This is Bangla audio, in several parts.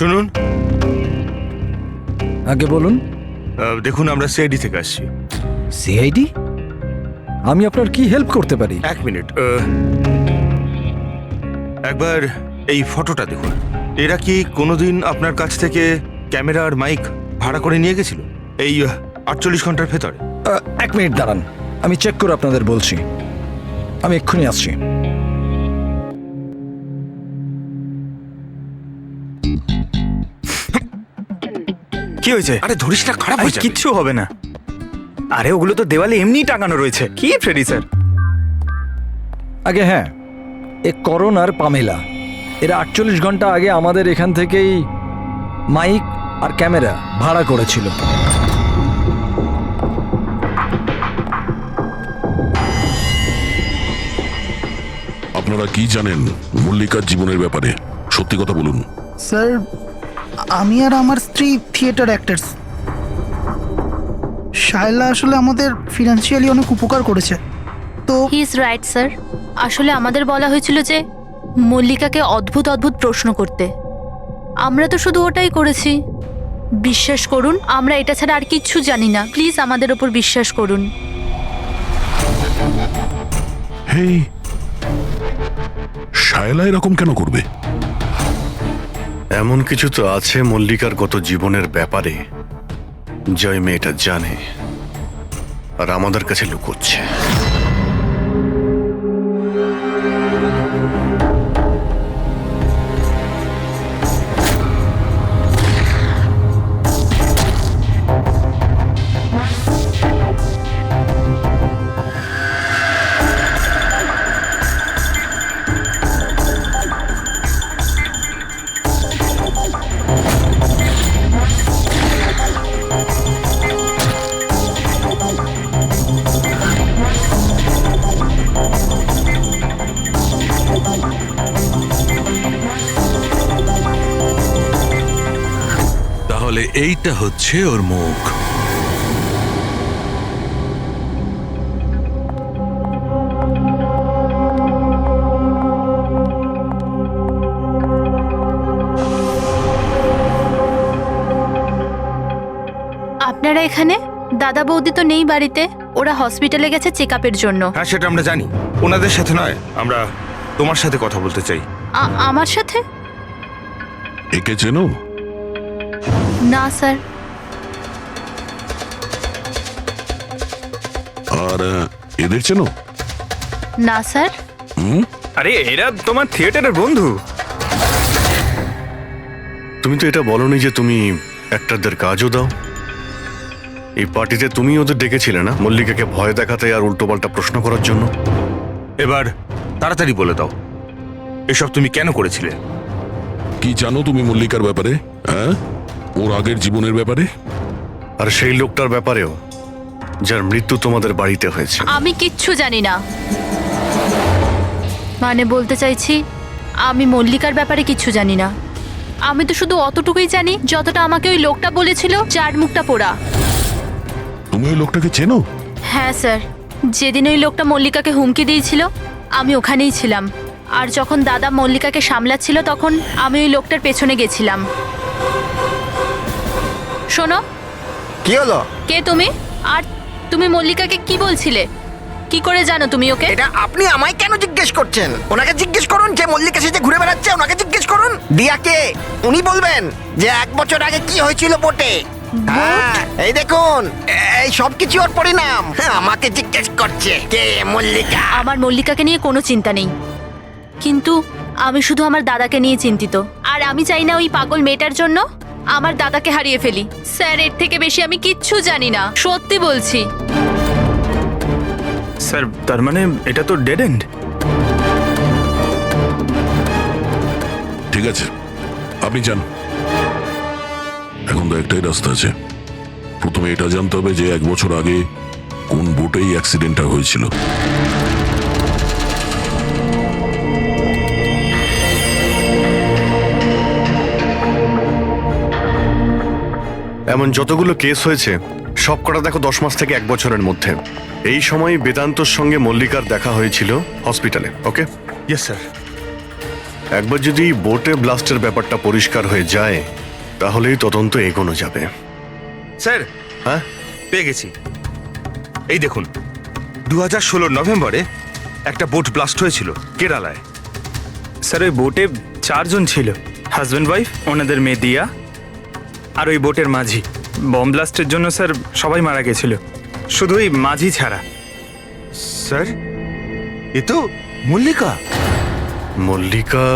শুনুন, আগে বলুন। দেখুন আমরা সিআইডি থেকে আসছি। সিআইডি? আমি আপনার কি হেল্প করতে পারি? এক মিনিট, একবার এই ফটোটা দেখুন। এরা কি কোনোদিন আপনার কাছ থেকে ক্যামেরা আর মাইক ভাড়া করে নিয়ে গেছিল এই 48 ঘন্টার ভেতরে? এক মিনিট দাঁড়ান, আমি চেক করে আপনাদের বলছি। আমি এক্ষুনি আসছি। কি হয়েছে? আরে ধরিস না, খারাপ আরে হয়ে যাবে। কিচ্ছু হবে না। আরে ওগুলো তো দেওয়ালে এমনি টাঙানো রয়েছে। কি ফ্রেডি স্যার? আগে হ্যাঁ, এ করণ আর পামেলা, এরা 48 ঘন্টা আগে আমাদের এখান থেকেই মাইক আর ক্যামেরা ভাড়া করেছিল। আপনারা কি জানেন মল্লিকার জীবনের ব্যাপারে? সত্যি কথা বলুন। স্যার, আমি আর আমার স্ত্রী থিয়েটার অ্যাক্টার্স। শায়লা আসলে আমাদের ফিনান্সিয়ালি অনেক উপকার করেছে। তো হি ইজ রাইট স্যার। আসলে আমাদের বলা হয়েছিল যে মল্লিকাকে অদ্ভুত অদ্ভুত প্রশ্ন করতে। আমরা তো শুধু ওটাই করেছি। বিশ্বাস করুন, আমরা এটা ছাড়া আর কিচ্ছু জানি না। প্লিজ আমাদের ওপর বিশ্বাস করুন। হেই, শায়লা এরকম কেন করবে? এমন কিছু তো আছে মল্লিকার গত জীবনের ব্যাপারে যে ওই মেয়েটা জানে আর আমাদের কাছে লুকোচ্ছে। তাহলে এইটা হচ্ছে ওর মুখ। আপনারা এখানে? দাদা বৌদি তো নেই বাড়িতে, ওরা হসপিটালে গেছে চেক আপের জন্য। হ্যাঁ, সেটা আমরা জানি। ওনাদের সাথে নয়, আমরা তোমার সাথে কথা বলতে চাই। আমার সাথে? একে চেনো? না স্যার। আর এদের চেনো? না স্যার। আরে এরা তোমার থিয়েটারের বন্ধু। তুমি তো এটা বলনি যে তুমি অ্যাক্টরদের কাজও দাও। এই পার্টিতে তুমি ওদের ডেকেছিলে না, মল্লিকাকে ভয় দেখাতে আর উল্টোপাল্টা প্রশ্ন করার জন্য? এবার তাড়াতাড়ি বলে দাও, এসব তুমি কেন করেছিলে? কি জানো তুমি মল্লিকার ব্যাপারে? হ্যাঁ, ওর আগের জীবনের ব্যাপারে? আর সেই লোকটার ব্যাপারেও যার মৃত্যু তোমাদের বাড়িতে হয়েছে। আমি কিচ্ছু জানি না। মানে বলতে চাইছি, আমি মল্লিকার ব্যাপারে কিচ্ছু জানি না। আমি তো শুধু অতটুকুই জানি যতটা আমাকে ওই লোকটা বলেছিল, যার মুখটা পোড়া। তুমি ওই লোকটাকে চেনো? হ্যাঁ স্যার, যেদিন ওই লোকটা মল্লিকাকে হুমকি দিয়েছিল আমি ওখানেই ছিলাম। আর যখন দাদা মল্লিকাকে সামলাচ্ছিল তখন আমি ওই লোকটার পেছনে গেছিলাম। শোনো। কি হলো? কে তুমি? আর তুমি মল্লিকাকে কি বলছিলে? কি করে জানো তুমি ওকে? এটা আপনি আমায় কেন জিজ্ঞেস করছেন? ওনাকে জিজ্ঞেস করুন, যে মল্লিকা সেজে ঘুরে বেড়াচ্ছে ওনাকে জিজ্ঞেস করুন। দিয়াকে উনি বলবেন যে 1 বছর আগে কি হয়েছিল বোটে। হ্যাঁ, এই দেখুন, এই সব কিছু ওর পরিণাম। আমাকে জিজ্ঞেস করছে কে মল্লিকা। আমার মল্লিকাকে নিয়ে কোনো চিন্তা নেই, কিন্তু আমি শুধু আমার দাদাকে নিয়ে চিন্তিত। আর আমি চাই না ওই পাগল মেয়েটার জন্য আমার দাদাকে হারিয়ে ফেলি। স্যার, এর থেকে বেশি আমি কিচ্ছু জানি না, সত্যি বলছি। স্যার, তার মানে এটা তো ডেড এন্ড। ঠিক আছে, আপনি যান। এখন তো একটাই রাস্তা আছে। প্রথমে এটা জানতে হবে যে 1 বছর আগে কোন বোটেই অ্যাক্সিডেন্টটা হয়েছিল। এমন যতগুলো কেস হয়েছে সব কটা দেখো 10 মাস থেকে 1 বছরের মধ্যে। এই সময় বেদান্তর সঙ্গে মল্লিকার দেখা হয়েছিল হসপিটালে। ওকে? Yes sir. একবার যদি বোটে ব্লাস্টের ব্যাপারটা পরিষ্কার হয়ে যায় তাহলেই তদন্ত এগোনো যাবে। স্যার হ্যাঁ, পেয়ে গেছি। এই দেখুন, 2016 নভেম্বরে একটা বোট ব্লাস্ট হয়েছিল কেরালায়। স্যার ওই বোটে 4 জন ছিল, হাজব্যান্ড ওয়াইফ, ওনাদের মেয়ে দিয়া, আর ওই বোটের মাঝি। বম ব্লাস্টের জন্য স্যার সবাই মারা গেছিল, শুধু ওই মাঝি ছাড়া। স্যার, এ তো মল্লিকা। মল্লিকা,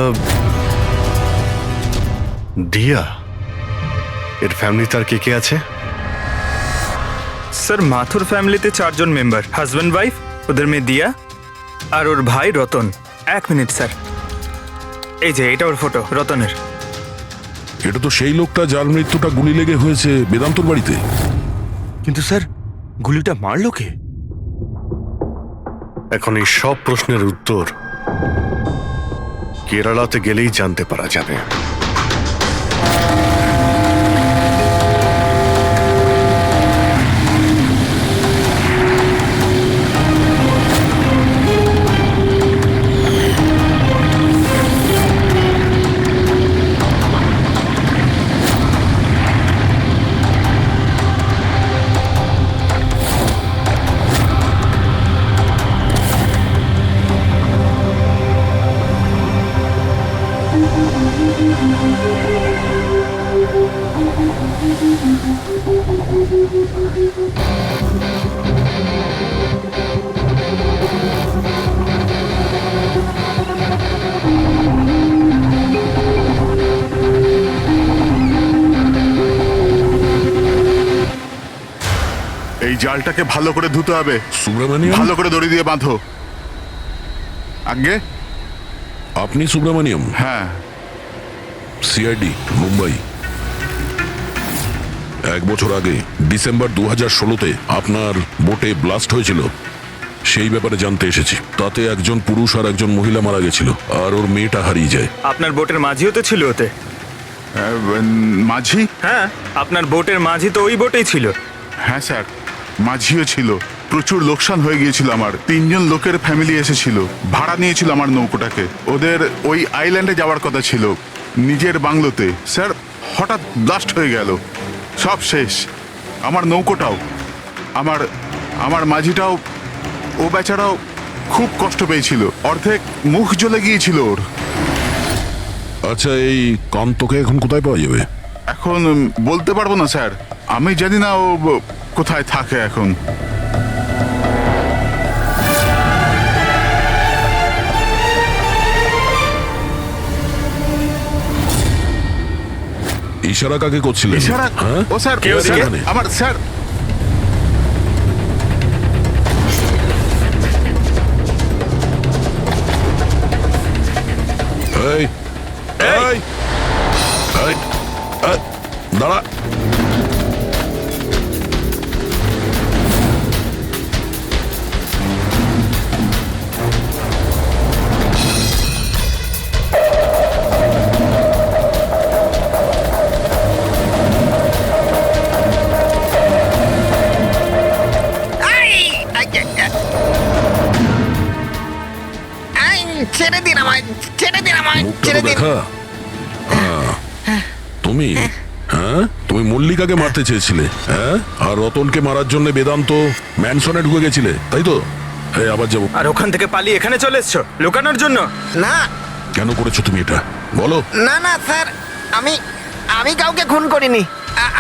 দিয়া, এর ফ্যামিলি তার কে কে আছে? স্যার মাথুর ফ্যামিলিতে 4 জন মেম্বার, হাজব্যান্ড ওয়াইফ, ওদের মেয়ে দিয়া, আর ওর ভাই রতন। 1 মিনিট স্যার, এই যে এটা ওর ফটো, রতনের। এটা তো সেই লোকটা যার মৃত্যুটা গুলি লেগে হয়েছে বেদান্তর বাড়িতে। কিন্তু স্যার, গুলিটা মারলো কে? এখন এই সব প্রশ্নের উত্তর কেরালাতে গেলেই জানতে পারা যাবে। এই জালটাকে ভালো করে ধুতে হবে, সুব্রমণিয়াম, ভালো করে দড়ি দিয়ে বাঁধো। আগে আপনি সুব্রমণিয়াম? হ্যাঁ, সিআইডি, মুম্বাই। 1 বছর আগে ডিসেম্বর 2016-তে আপনার বোটে ব্লাস্ট হয়েছিল, সেই ব্যাপারে জানতে এসেছি। তাতে একজন পুরুষ আর একজন মহিলা মারা গেছিল, আর ওর মেয়েটা হারিয়ে যায়। আপনার বোটের মাঝিও তো ছিল ওতে। মাঝি? হ্যাঁ, আপনার বোটের মাঝি তো ওই বোটেই ছিল। হ্যাঁ স্যার, মাঝিও ছিল। প্রচুর লোকসান হয়ে গিয়েছিল আমার। 3 জন লোকের ফ্যামিলি এসেছিল, ভাড়া নিয়েছিল আমার নৌকোটাকে। ওদের ওই আইল্যান্ডে যাওয়ার কথা ছিল, নিজের বাংলোতে। স্যার, হঠাৎ ব্লাস্ট হয়ে গেল, সব শেষ। আমার নৌকোটাও, আমার মাঝিটাও, ও বেচারাও খুব কষ্ট পেয়েছিল। অর্ধেক মুখ জ্বলে গিয়েছিল ওর। আচ্ছা, এই কান্তকে এখন কোথায় পাওয়া যাবে? এখন বলতে পারবো না স্যার, আমি জানি না ও কোথায় থাকে এখন। ইশারা কাকে করছিলেন? ইশারা? হ্যাঁ? ও স্যার, কে ওদিকে? স্যার, আমার স্যার। এই, এই, এই, দাঁড়া। ছেড়ে দিন আমায়, ছেড়ে দিন আমায়, মুখটা ছেড়ে তো দিন। দেখা। তুমি, হ্যাঁ, তুমি মল্লিকাকে মারতে চেয়েছিলে, হ্যাঁ, আর রতনকে মারার জন্য বেদান্ত ম্যানসনে ঢুকে গেছিলে, তাই তো? এই আবার যাবো। আর ওখান থেকে পালিয়ে এখানে চলে এসছো লুকানোর জন্য? না কেন করেছো তুমি এটা, বলো? না না স্যার, আমি কাউকে খুন করিনি।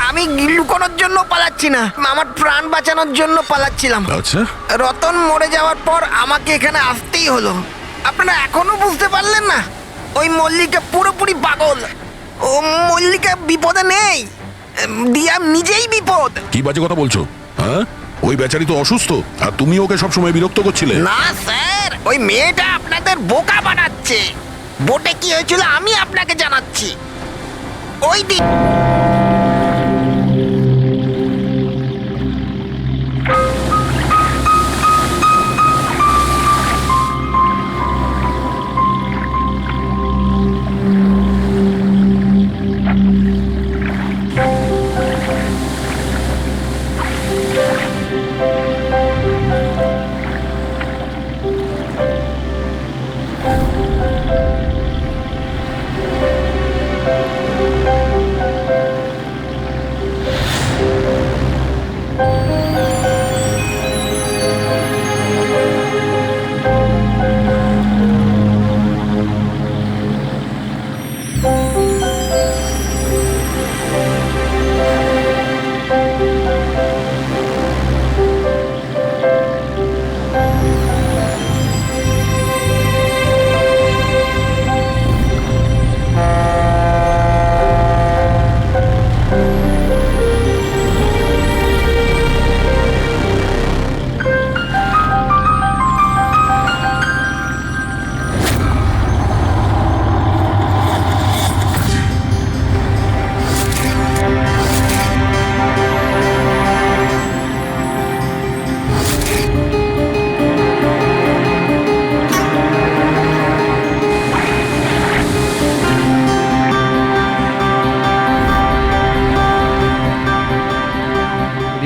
আমি লুকোনোর জন্য পালাচ্ছি না, আমার প্রাণ বাঁচানোর জন্য পালাচ্ছিলাম। আচ্ছা, রতন মরে যাওয়ার পর আমাকে এখানে আসতেই হলো। আপনারা এখনো বুঝতে পারলেন না? ওই মল্লিকা পুরোপুরি পাগল। ও মল্লিকা বিপদে নেই, দিয়া নিজেই বিপদ। কি বাজে কথা বলছো? হ্যাঁ, ওই বেচারি তো অসুস্থ, আর তুমি ওকে সবসময় বিরক্ত করছিলে। না স্যার, ওই মেয়েটা আপনাদের বোকা বানাচ্ছে। বোটে কি হয়েছিল আমি আপনাকে জানাচ্ছি। ওই দিন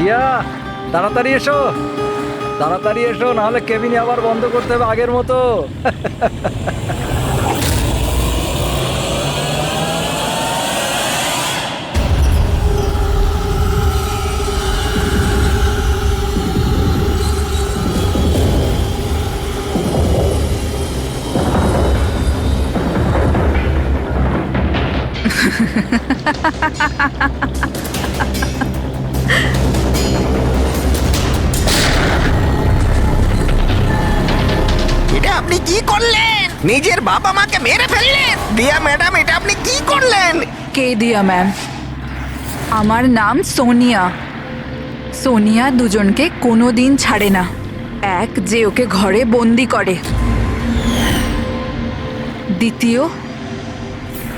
দিয়া তাড়াতাড়ি এসো, তাড়াতাড়ি এসো, নাহলে কেবিনে আবার বন্ধ করতে হবে আগের মতো। এটা আপনি কি করলেন? নিজের বাবা মাকে মেরে ফেললেন। দিয়া ম্যাডাম, এটা আপনি কি করলেন? কে দিয়া ম্যাম? আমার নাম সোনিয়া। সোনিয়া দুজনকে কোনো দিন ছাড়ে না। এক, যে ওকে ঘরে বন্দি করে। দ্বিতীয়,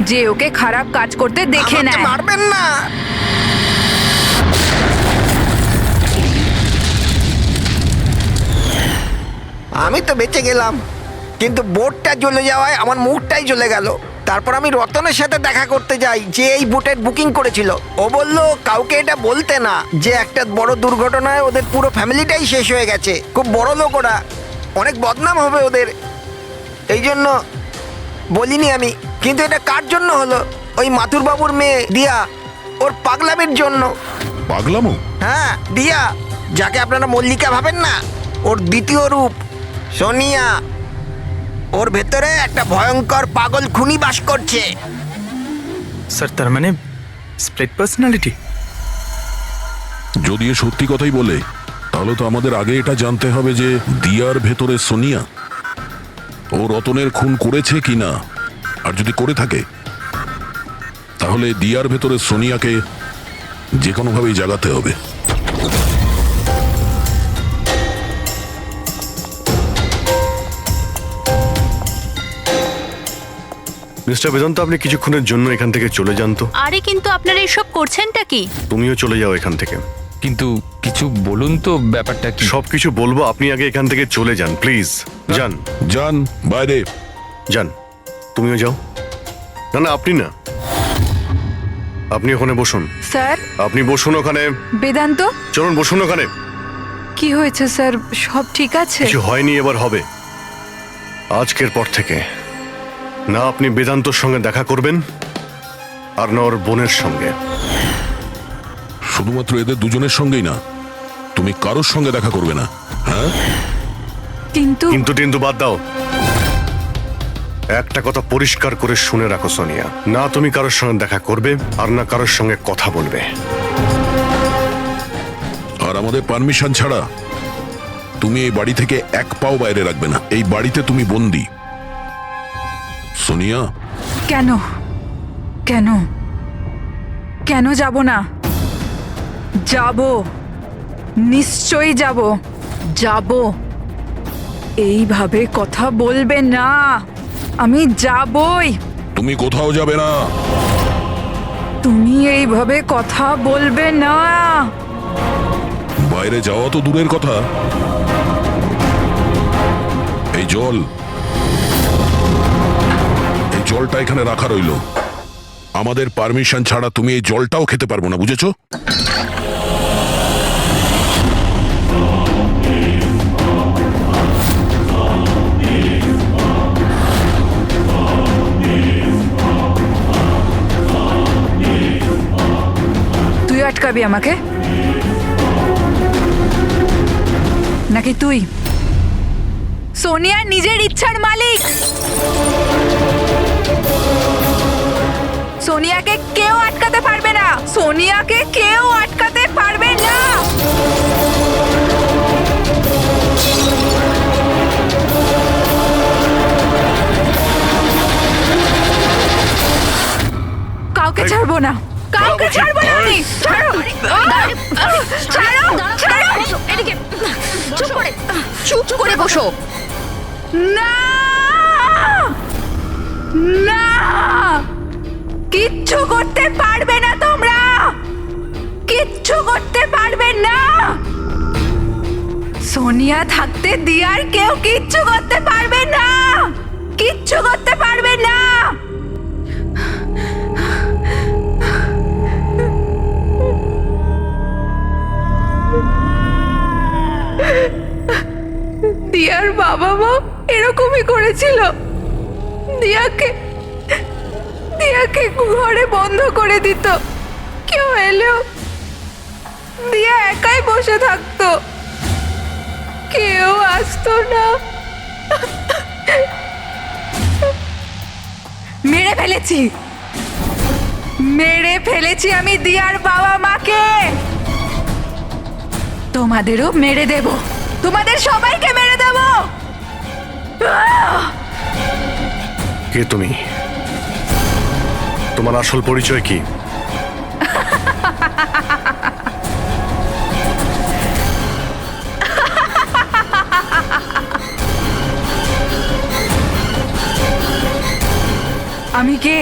যে ওকে খারাপ কাজ করতে দেখে আমাকে নেয়। মারবেন না। আমি তো বেঁচে গেলাম, কিন্তু বোটটা জ্বলে যাওয়ায় আমার মুখটাই জ্বলে গেল। তারপর আমি রতনের সাথে দেখা করতে যাই, যে এই বোটের বুকিং করেছিল। ও বলল কাউকে এটা বলতে না, যে একটা বড় দুর্ঘটনায় ওদের পুরো ফ্যামিলিটাই শেষ হয়ে গেছে। খুব বড় লোক ওরা, অনেক বদনাম হবে ওদের, এই জন্য বলিনি আমি। কিন্তু এটা কার জন্য হলো? ওই মাথুর বাবুর মেয়ে দিয়া, ওর পাগলামির জন্য। পাগলামো? হ্যাঁ, দিয়া, যাকে আপনারা মল্লিকা ভাবেন না, ওর দ্বিতীয় রূপ সোনিয়া। ওর ভেতরে একটা ভয়ঙ্কর পাগল খুনি বাস করছে। স্যার তার মানে স্প্লিট পার্সোনালিটি? যদি এ সত্যি কথাই বলে, তাহলে তো আমাদের আগে এটা জানতে হবে যে দিয়ার ভেতরে সোনিয়া ও রতনের খুন করেছে কিনা। আর যদি করে থাকে, তাহলে দিয়ার ভেতরে সোনিয়াকে যে কোনোভাবেই জাগাতে হবে। মিস্টার বেদান্ত, আপনি কিছুক্ষণের জন্য এখান থেকে চলে যান তো। আরে কিন্তু আপনারা এসব করছেনটা কি? তুমিও চলে যাও এখান থেকে। কিন্তু কিছু বলুন তো, ব্যাপারটা কি? সবকিছু বলবো, আপনি আগে এখান থেকে চলে যান প্লিজ। যান যান বাইরে। যান, তুমিও যাও। না না, আপনি না, আপনি ওখানে বসুন। স্যার, আপনি বসুন ওখানে। বেদান্ত, চলুন বসুন ওখানে। কি হয়েছে স্যার? সব ঠিক আছে? কিছু হয়নি, এবার হবে। আজকের পর থেকে না আপনি বেদান্তর সঙ্গে দেখা করবেন, আর না ওর বোনের সঙ্গে। শুধুমাত্র এদের দুজনের সঙ্গেই না, তুমি কারোর সঙ্গে দেখা করবে না। হ্যাঁ, কিন্তু কিন্তু বাদ দাও। একটা কথা পরিষ্কার করে শুনে রাখো সোনিয়া, না তুমি কারোর সঙ্গে দেখা করবে, আর না কারোর সঙ্গে কথা বলবে। আর আমাদের পারমিশন ছাড়া তুমি এই বাড়ি থেকে এক পাও বাইরে রাখবে না। এই বাড়িতে তুমি বন্দি। সোনিয়া। কেন কেন কেন যাব না? যাব, নিশ্চয়ই যাব, যাব। এইভাবে কথা বলবে না, আমি যাবই। তুমি কোথাও যাবে না। তুমি এইভাবে কথা বলবে না। বাইরে যাওয়া তো দূরের কথা, এই জলটা এখানে রাখা রইল। আমাদের পারমিশন ছাড়া তুমি এই জলটাও খেতে পারবো না, বুঝেছো? তুই আটকাবি আমাকে নাকি তুই? সোনিয়া নিজের ইচ্ছার মালিক। সোনিয়াকে কেউ আটকাতে পারবে না, সোনিয়াকে কেউ আটকাতে পারবে না। কাউকে ছাড়বো না, কাউকে ছাড়বো না আমি। ছাড়ো, ছাড়ো, ছাড়ো। এদিকে চুপ করে বসো। না, না, কিচ্ছু করতে পারবে না তোমরা, কিচ্ছু করতে পারবে না। সোনিয়া থাকতে দিয়ার কেউ কিচ্ছু করতে পারবে না, কিচ্ছু করতে পারবে না। বাবা এরকমই করেছিল। দিয়াকে ঘরে বন্ধ করে দিত। কেউ এলেও দিয়া একাই বসে থাকতো, কেউ আসতো না। মেরে ফেলেছি আমি দিয়ার বাবা মাকে। তোমাদেরও মেরে দেব, তোমাদের সবাইকে মেরে দেব। কে তুমি? তোমার আসল পরিচয় কি? আমি কে?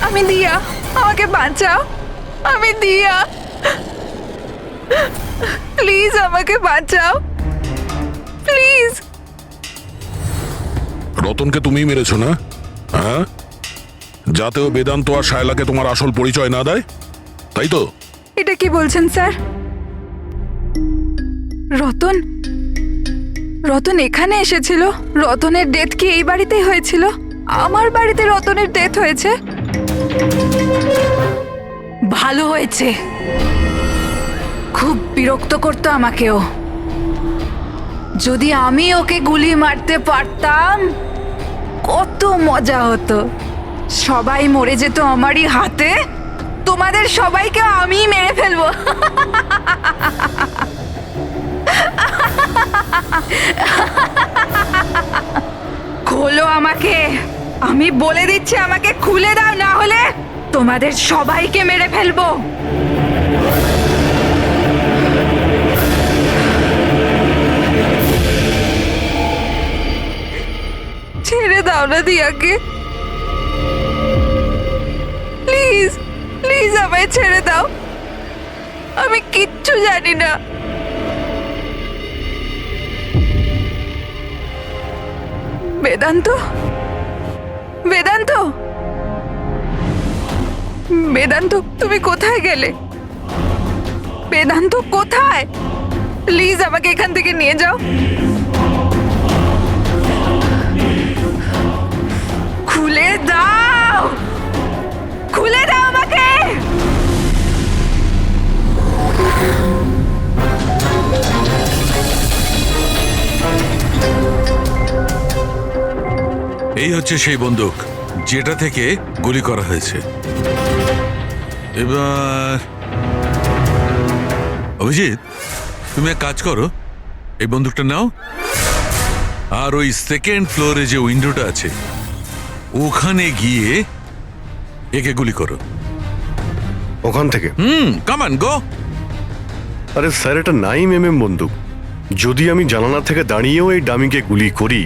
আমি দিয়া, আমাকে বাঁচাও। আমি দিয়া, প্লিজ আমাকে বাঁচাও, প্লিজ। রতনকে তুমিই মেরেছো না? হ্যাঁ, যাতেও বেদান্ত আর শায়লাকে তোমার আসল পরিচয় না দেয়, তাই তো? এটা কি বলছেন স্যার? রতন এখানে এসেছিল? রতনের ডেথ কি এই বাড়িতেই হয়েছিল? আমার বাড়িতে রতনের ডেথ হয়েছে? ভালো হয়েছে, খুব বিরক্ত করতো আমাকেও। যদি আমি ওকে গুলি মারতে পারতাম কত মজা হতো। সবাই মরে যেত আমারই হাতে, তোমাদের সবাইকে আমি মেরে ফেলবো। খোলো আমাকে, আমি বলে দিচ্ছি, আমাকে খুলে দাও, না হলে তোমাদের সবাইকে মেরে ফেলবো। ছেড়ে দাও না দিয়াকে, প্লিজ প্লিজ আমায় ছেড়ে দাও। আমি কিচ্ছু জানি না। বেদান্ত, বেদান্ত, বেদান্ত, তুমি কোথায় গেলে? বেদান্ত কোথায়? প্লিজ আমাকে এখান থেকে নিয়ে যাও। খুলে দাও, খুলে দাও আমাকে। এই হচ্ছে সেই বন্দুক যেটা থেকে গুলি করা হয়েছে। এবার অভিজিৎ, তুমি এক কাজ করো, এই বন্দুকটা নাও, আর ওই সেকেন্ড ফ্লোরে যে উইন্ডোটা আছে ওখানে গিয়ে একে গুলি করো। ওখান থেকে? Come on go. আরে স্যার, এটা 9mm বন্দুক। যদি আমি জানালা থেকে দাঁড়িয়েও এই ডামিকে গুলি করি,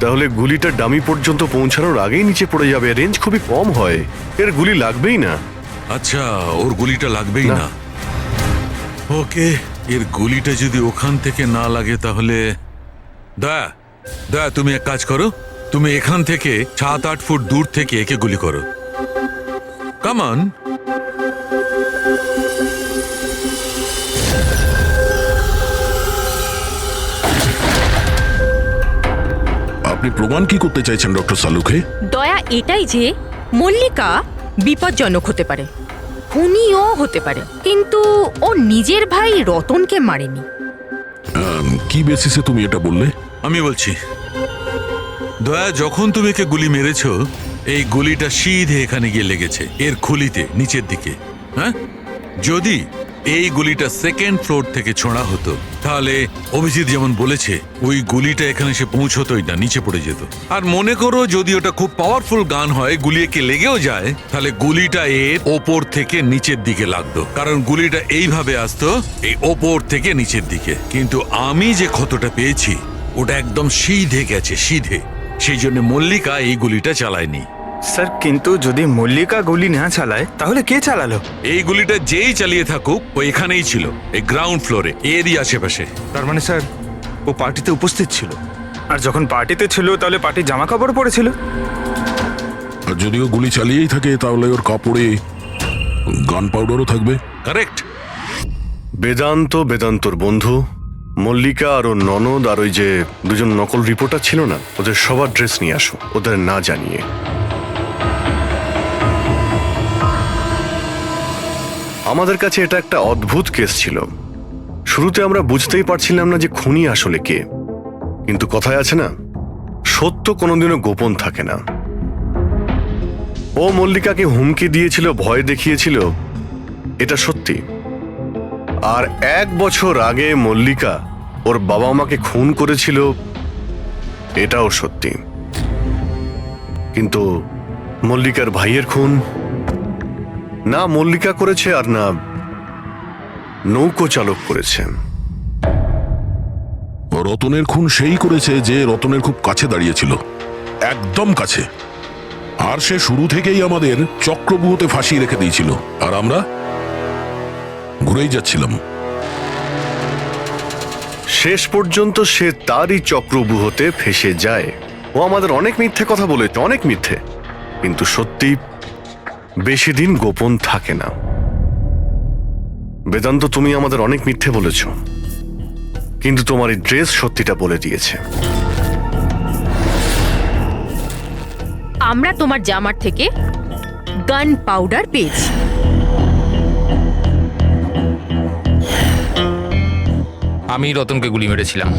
তাহলে গুলিটা ডামি পর্যন্ত পৌঁছানোর আগেই নিচে পড়ে যাবে। রেঞ্জ খুবই কম হয়, এর গুলি লাগবেই না। আচ্ছা, ওর গুলিটা লাগবেই না। ওকে, এর গুলিটা যদি ওখান থেকে না লাগে তাহলে দয়া তুমি এক কাজ করো, তুমি এখান থেকে 7-8 ফুট দূর থেকে একে গুলি করো। Come on. আপনি প্রমাণ কি করতে চাইছেন ডক্টর সালুকে? দয়া এটাই যে মল্লিকা বিপজ্জনক হতে পারে, খুনিও হতে পারে, কিন্তু ও নিজের ভাই রতনকে মারেনি। কি বেসিসে তুমি এটা বললে? আমি বলছি, দয়া, যখন তুমি একে গুলি মেরেছো, এই গুলিটা সিধে এখানে গিয়ে লেগেছে, এর খুলিতে নিচের দিকে। হ্যাঁ, যদি এই গুলিটা সেকেন্ড ফ্লোর থেকে ছোঁড়া হতো তাহলে অভিজিৎ যেমন বলেছে ওই গুলিটা এখানে এসে পৌঁছতোই না, নিচে পড়ে যেত। আর মনে করো যদি ওটা খুব পাওয়ারফুল গান হয়, গুলি একে লেগেও যায়, তাহলে গুলিটা এর ওপর থেকে নিচের দিকে লাগতো, কারণ গুলিটা এইভাবে আসতো এই ওপর থেকে নিচের দিকে। কিন্তু আমি যে ক্ষতটা পেয়েছি ওটা একদম সিধে গেছে, সিধে। সেই জন্য মল্লিকা এই গুলিটা চালায়নি। স্যার, কিন্তু যদি মল্লিকা গুলি না চালায় তাহলে কে চালালো? এই গুলিটা যেই চালিয়ে থাকুক ও এখানেই ছিল, এই গ্রাউন্ড ফ্লোরে, এরই আশেপাশে। তার মানে স্যার, ও পার্টিতে উপস্থিত ছিল। আর যখন পার্টিতে ছিল তাহলে পার্টির জামা কাপড় পরেছিল। আর যদিও গুলি চালিয়েই থাকে তাহলে ওর কাপড়ে গান পাউডারও থাকবে। কারেক্ট। বেদান্তর বন্ধু মল্লিকা আর ওর ননদ আর ওই যে দুজন নকল রিপোর্টার ছিল না, ওদের সবার ড্রেস নিয়ে আসো, ওদের না জানিয়ে। আমাদের কাছে এটা একটা অদ্ভুত কেস ছিল। শুরুতে আমরা বুঝতেই পারছিলাম না যে খুনি আসলে কে, কিন্তু কথায় আছে না, সত্য কোনোদিনও গোপন থাকে না। ও মল্লিকাকে হুমকি দিয়েছিল, ভয় দেখিয়েছিল, এটা সত্যি। আর 1 বছর আগে মল্লিকা ওর বাবা মাকে খুন করেছিল, এটাও সত্যি। কিন্তু মল্লিকার ভাইয়ের খুন না মল্লিকা করেছে আর না নৌকো চালক করেছে। রতনের খুন সেই করেছে যে রতনের খুব কাছে দাঁড়িয়েছিল, একদম কাছে। আর সে শুরু থেকেই আমাদের চক্রব্যূহতে ফাঁসিয়ে রেখে দিয়েছিল, আর আমরা ঘুরেই যাচ্ছিলাম। শেষ পর্যন্ত সে তারই চক্রব্যূহতে ফেসে যায়। ও আমাদের অনেক মিথ্যে কথা বলেছে, অনেক মিথ্যে, কিন্তু সত্যি বেশি দিন গোপন থাকে না। বেদান্ত, তুমি আমাদের অনেক মিথ্যে বলেছ, কিন্তু তোমার এই ড্রেস সত্যিটা বলে দিয়েছে। আমরা তোমার জামার থেকে গান পাউডার পেয়েছি। আমি রতনকে গুলি মেরেছিলাম।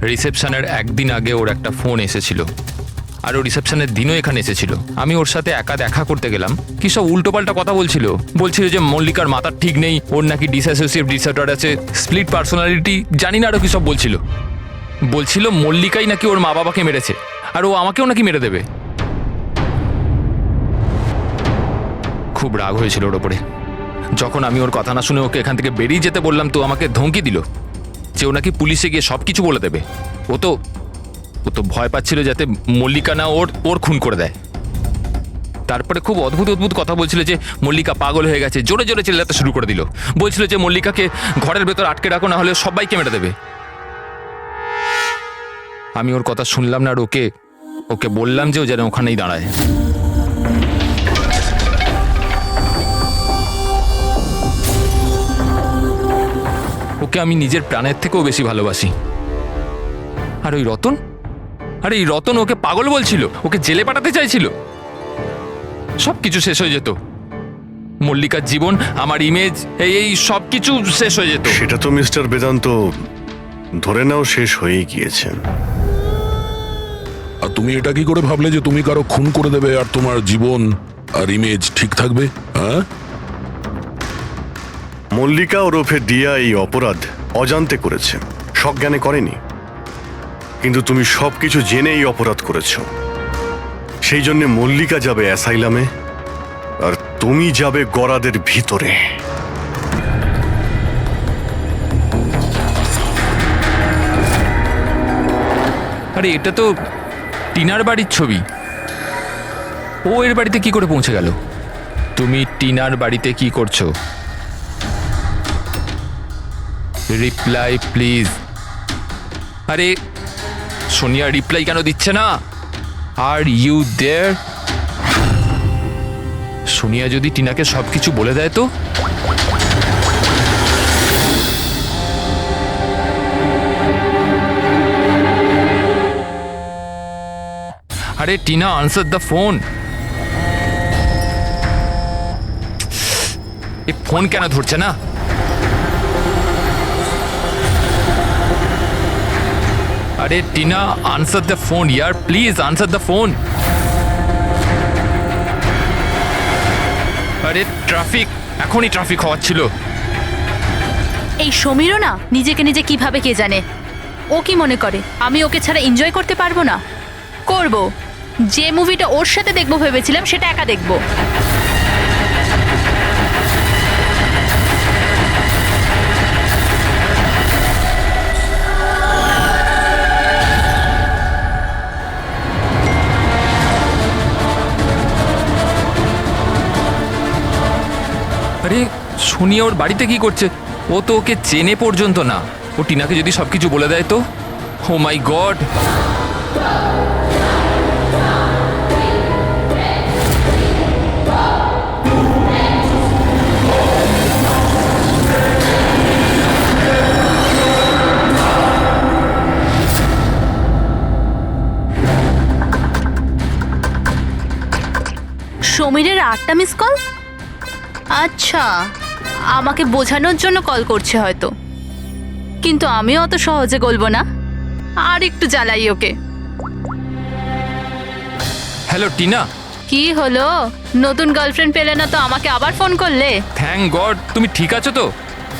রিসেপশনের একদিন আগে ওর একটা ফোন এসেছিল, আর ও রিসেপশনের দিনও এখানে এসেছিল। আমি ওর সাথে একা দেখা করতে গেলাম, কি সব উল্টোপাল্টা কথা বলছিল যে মল্লিকার মাথার ঠিক নেই, ওর নাকি ডিসঅ্যাসোসিয়েটিভ ডিসঅর্ডার আছে, স্প্লিট পার্সোনালিটি, জানি না আরো কি সব বলছিল মল্লিকাই নাকি ওর মা বাবাকে মেরেছে, আর ও আমাকেও নাকি মেরে দেবে। খুব রাগ হয়েছিল ওর ওপরে। যখন আমি ওর কথা না শুনে ওকে এখান থেকে বেরিয়ে যেতে বললাম, তো আমাকে ধমকি দিল যে ও নাকি পুলিশে গিয়ে সব কিছু বলে দেবে। ও তো ভয় পাচ্ছিল যাতে মল্লিকা না ওর খুন করে দেয়। তারপরে খুব অদ্ভুত কথা বলছিল যে মল্লিকা পাগল হয়ে গেছে, জোরে জোরে চিল্লাতে শুরু করে দিল। বলছিল যে মল্লিকাকে ঘরের ভেতর আটকে রাখো, না হলে সবাইকে মেরে দেবে। আমি ওর কথা শুনলাম না, আর ওকে বললাম যে ও যেন ওখানেই দাঁড়ায়। ওকে আমি নিজের প্রাণের থেকেও বেশি ভালোবাসি। আর ওই রতন, আরে এই রতন ওকে পাগল বলছিল, ওকে জেলে পাঠাতে চাইছিল। সব কিছু শেষ হয়ে যেত, মল্লিকার জীবন, আমার ইমেজ, এই সব কিছু শেষ হয়ে যেত। সেটা তো মিস্টার বেদান্ত ধরে নাও শেষ হয়েই গিয়েছে। আর তুমি এটা কি করে ভাবলে যে তুমি কারো খুন করে দেবে আর তোমার জীবন আর ইমেজ ঠিক থাকবে? হ্যাঁ, মল্লিকা ওরফে দিয়া এই অপরাধ অজান্তে করেছে, সজ্ঞানে করেনি। কিন্তু তুমি সবকিছু জেনে এই অপরাধ করেছ। সেই জন্য মল্লিকা যাবে অ্যাসাইলামে, আর তুমি যাবে গরাদের ভিতরে। আরে এটা তো টিনার বাড়ির ছবি, ও এর বাড়িতে কি করে পৌঁছে গেল? তুমি টিনার বাড়িতে কি করছো? Reply please. আরে সোনিয়া রিপ্লাই কেন দিচ্ছে না? Are you there? সোনিয়া যদি টিনাকে সবকিছু বলে দেয় তো? আরে টিনা, আনসার দ্য ফোন। এই ফোন কেন ধরছে না? আরে Tina, answer the phone year, please answer the phone. আরে ট্রাফিক, এখনই ট্রাফিক হওয়াচ্ছিল। এই সমীরও না নিজেকে নিজে কিভাবে কে জানে। ও কি মনে করে আমি ওকে ছাড়া এনজয় করতে পারবো না? করব। যে মুভিটা ওর সাথে দেখবো ভেবেছিলাম সেটা একা দেখবো। আরে সোনিয়া ওর বাড়িতে কি করছে? ও তো ওকে চেনে পর্যন্ত না। ও টিনাকে যদি সবকিছু বলে দেয় তো? Oh my god! সমীরের 8টা মিস কল? আচ্ছা, আমাকে বোঝানোর জন্য কল করছে হয়তো, কিন্তু আমিও অত সহজে গলবো না, আর একটু জ্বালাই ওকে। হ্যালো টিনা। কি হলো, নতুন গার্লফ্রেন্ড পেলে না তো আমাকে আবার ফোন করলে? থ্যাংক গড, তুমি ঠিক আছো তো?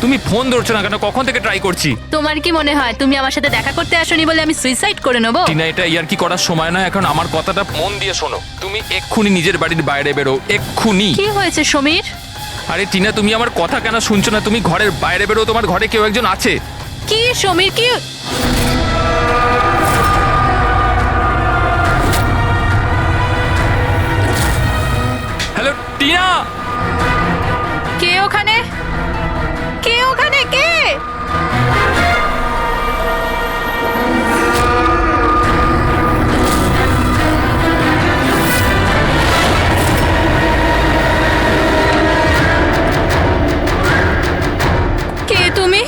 তুমি ফোন ধরছো না কেন? কখন থেকে ট্রাই করছি। তোমার কি মনে হয় তুমি আমার সাথে দেখা করতে আসোনি বলে আমি সুইসাইড করে নেবো? টিনা, এটা ইয়ার কি করার সময় নয় এখন। আমার কথাটা মন দিয়ে শোনো, তুমি এক্ষুনি নিজের বাড়ির বাইরে বেরো, এক্ষুনি। কি হয়েছে সমীর? আরে টিনা, তুমি আমার কথা কেন শুনছো না? তুমি ঘরের বাইরে বেরো, তোমার ঘরে কেউ একজন আছে। কি সমীর, কি? হ্যালো টিনা। কে ওখানে? কে ওখানে? কে? কে তুমি?